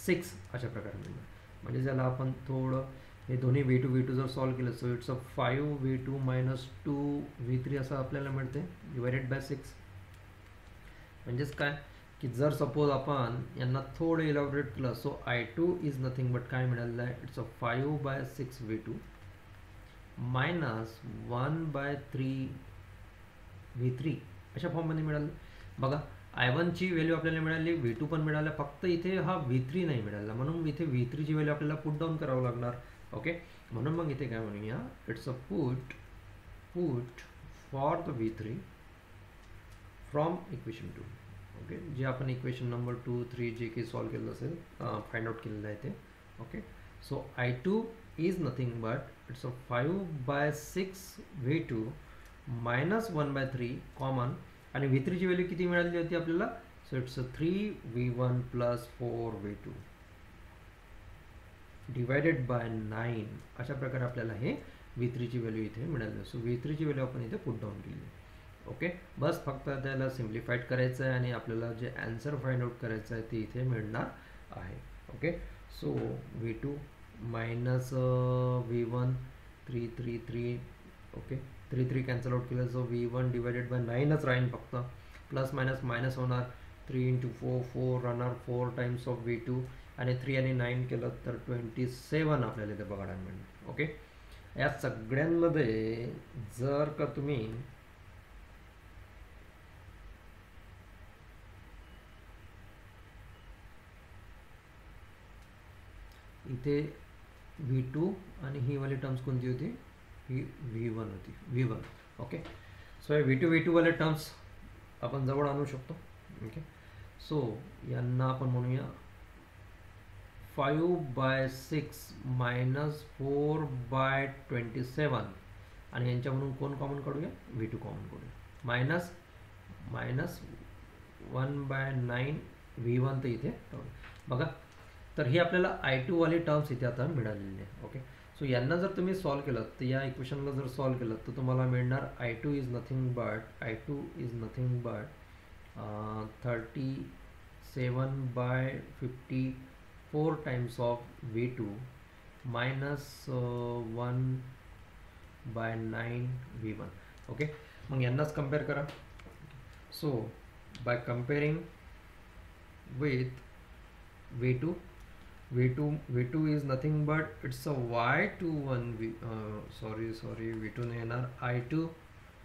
6 अशा प्रकारे मिळणार. म्हणजे ज्याला आपण थोडं हे दोन्ही V2 जर सॉल्व केलं, so it's a 5V2 - 2V3 असं आपल्याला मिळते, डिवायडेड बाय 6. म्हणजेच काय की जर सपोज आपण यांना थोडं इलॅबोरेट केलं, so I2 is nothing but काय मिळालेलं आहे, इट्स अ 5/6 V2 -1/3 V3 अशा फॉर्ममध्ये मिळालं. बघा, I1 ची व्हॅल्यू आपल्याला मिळाली, V2 पण मिळालं, फक्त इथे हा V3 नाही मिळाला, म्हणून इथे V3 ची व्हॅल्यू आपल्याला पुट डाऊन करावं लागणार. ओके, म्हणून मग इथे काय म्हणूया, it's a put for the V3 from equation 2. Okay, जे आपण इक्वेशन नंबर 2, 3 जे काही सॉल्व केलं असेल, फाइंड आउट केलेलं आहे ते. Okay, so I2 is nothing but it's a 5/6 V2 -1/3 common. आणि V3 ची व्हॅल्यू किती मिळाली होती आपल्याला, so it's a 3V1 + 4V2 divided bye 9 अशा प्रकारे आपल्याला हे V3 ची व्हॅल्यू इथे मिळाली. सो V3 ची व्हॅल्यू आपण इथे पुट डाऊन केली. ओके, बस फक्त त्याला सिम्प्लिफाईड करायचं आहे आणि आपल्याला जे आन्सर फाइंड आउट करायचं आहे ते इथे मिळणार आहे. Okay, so V2 - V1 3 3 3. Okay, 3 3 cancel out केलं, सो V1 डिवायडेड बाय 9च राहील, फक्त प्लस मायनस मायनस होणार, 3 × 4 4 राहणार, 4 टाइम्स ऑफ V2 आणि 3 आणि 9 केलं तर 27 आपल्याला इथे बघायला मिळणार. ओके, या सगळ्यांमध्ये जर का तुम्ही इथे V2 आणि ही वाली टर्म्स कोणती होती, ही V1 होती, V1. ओके, सो हे V2 वाले टर्म्स आपण जवळ आणू शकतो. ओके, सो यांना आपण म्हणूया 5/6 - 4/27 आणि यांच्यामधून कोण कॉमन काढूया, V2 कॉमन काढूया. -1/9 V1 तर इथे बघा. तर ही आपल्याला I2 वाली टर्म्स इथे आता मिळालेली आहे. ओके, सो यांना जर तुम्ही सॉल्व केलं तर या इक्वेशनला जर सॉल्व केलं तर तुम्हाला मिळणार I2 is nothing but 37/54 times of V2 -1/9 V1. Okay, मग यांनाच कम्पेअर करा. So by comparing with V2 is nothing but it's a Y21 V2 ने येणार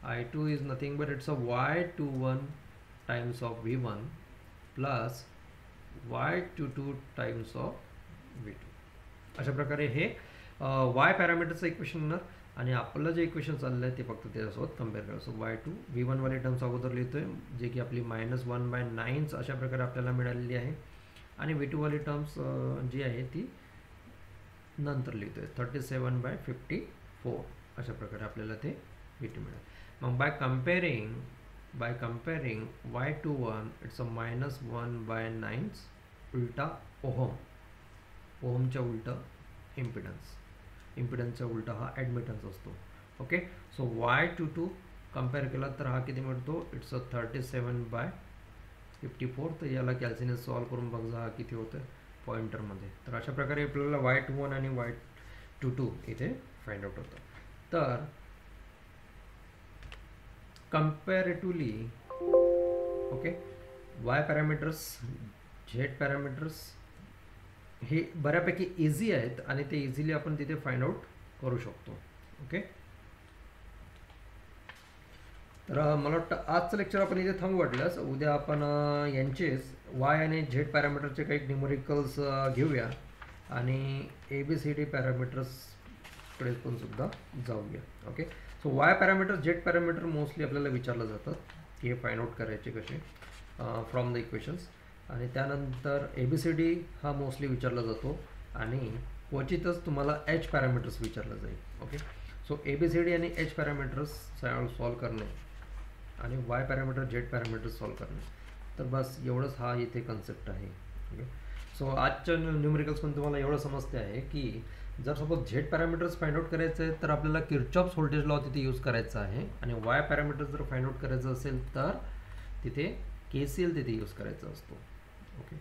I2 is nothing but it's a Y21 times of V1 plus Y22 times of V2. अशा प्रकारे हे Y पॅरामीटरचं equation येणार आणि आपलं जे इक्वेशन चाललं आहे ते फक्त त्याच्यासोबत कम्पेअर करायचं. Y2 V1 वाली टर्म्स अगोदर लिहितोय, जे की आपली -1/9 अशा प्रकारे आपल्याला मिळालेली आहे. आणि V2 वाली टर्म्स जी आहे ती नंतर लिहितोय, 37/54 अशा प्रकारे आपल्याला ते VT मिळेल. मग bye comparing y21 it's a -1/9 उलटा ओहमच्या उलटा इम्पिडन्सच्या उलटा हा ॲडमिटन्स असतो. ओके, सो y22 कम्पेअर केला तर हा किती मिळतो, इट्स अ 37/54. तर याला कॅल्सिने सॉल्व करून बघा हा किती होतं पॉइंटरमध्ये. तर अशा प्रकारे आपल्याला y21 आणि y22 इथे फाइंड आउट होतं. तर comparatively okay, Y parameters, Z parameters हे बऱ्यापैकी इझी आहेत आणि ते इझिली आपण तिथे फाइंड आउट करू शकतो. ओके, तर मला वाटतं आजचं लेक्चर आपण इथे थांबू. वाटल्यास उद्या आपण यांचेच वाय आणि झेड पॅरामीटरचे काही न्यूमरिकल्स घेऊया आणि ABCD पॅरामीटर्सकडे पण सुद्धा जाऊया. Okay, so Y parameter, Z parameter mostly आपल्याला विचारलं जातं की हे फाइंड आउट करायचे कसे फ्रॉम द इक्वेशन्स. आणि त्यानंतर ABCD हा मोस्टली विचारला जातो आणि क्वचितच तुम्हाला H पॅरामीटर्स विचारलं जाईल. ओके, सो ABCD आणि H पॅरामीटर्स सॉल्व करणे आणि Y parameter, Z parameter solve करणे. तर बस एवढंच हा इथे कन्सेप्ट आहे. ओके, सो आजच्या न्यूमरिकल्समध्ये तुम्हाला एवढं समजते आहे की जर suppose Z parameters find out करायचं आहे तर आपल्याला किर्चॉफ्स व्होल्टेज लॉ तिथे यूज करायचा आहे आणि वाय पॅरामीटर्स जर फाइंड आउट करायचं असेल तर तिथे KCL तिथे यूज करायचा असतो. ओके.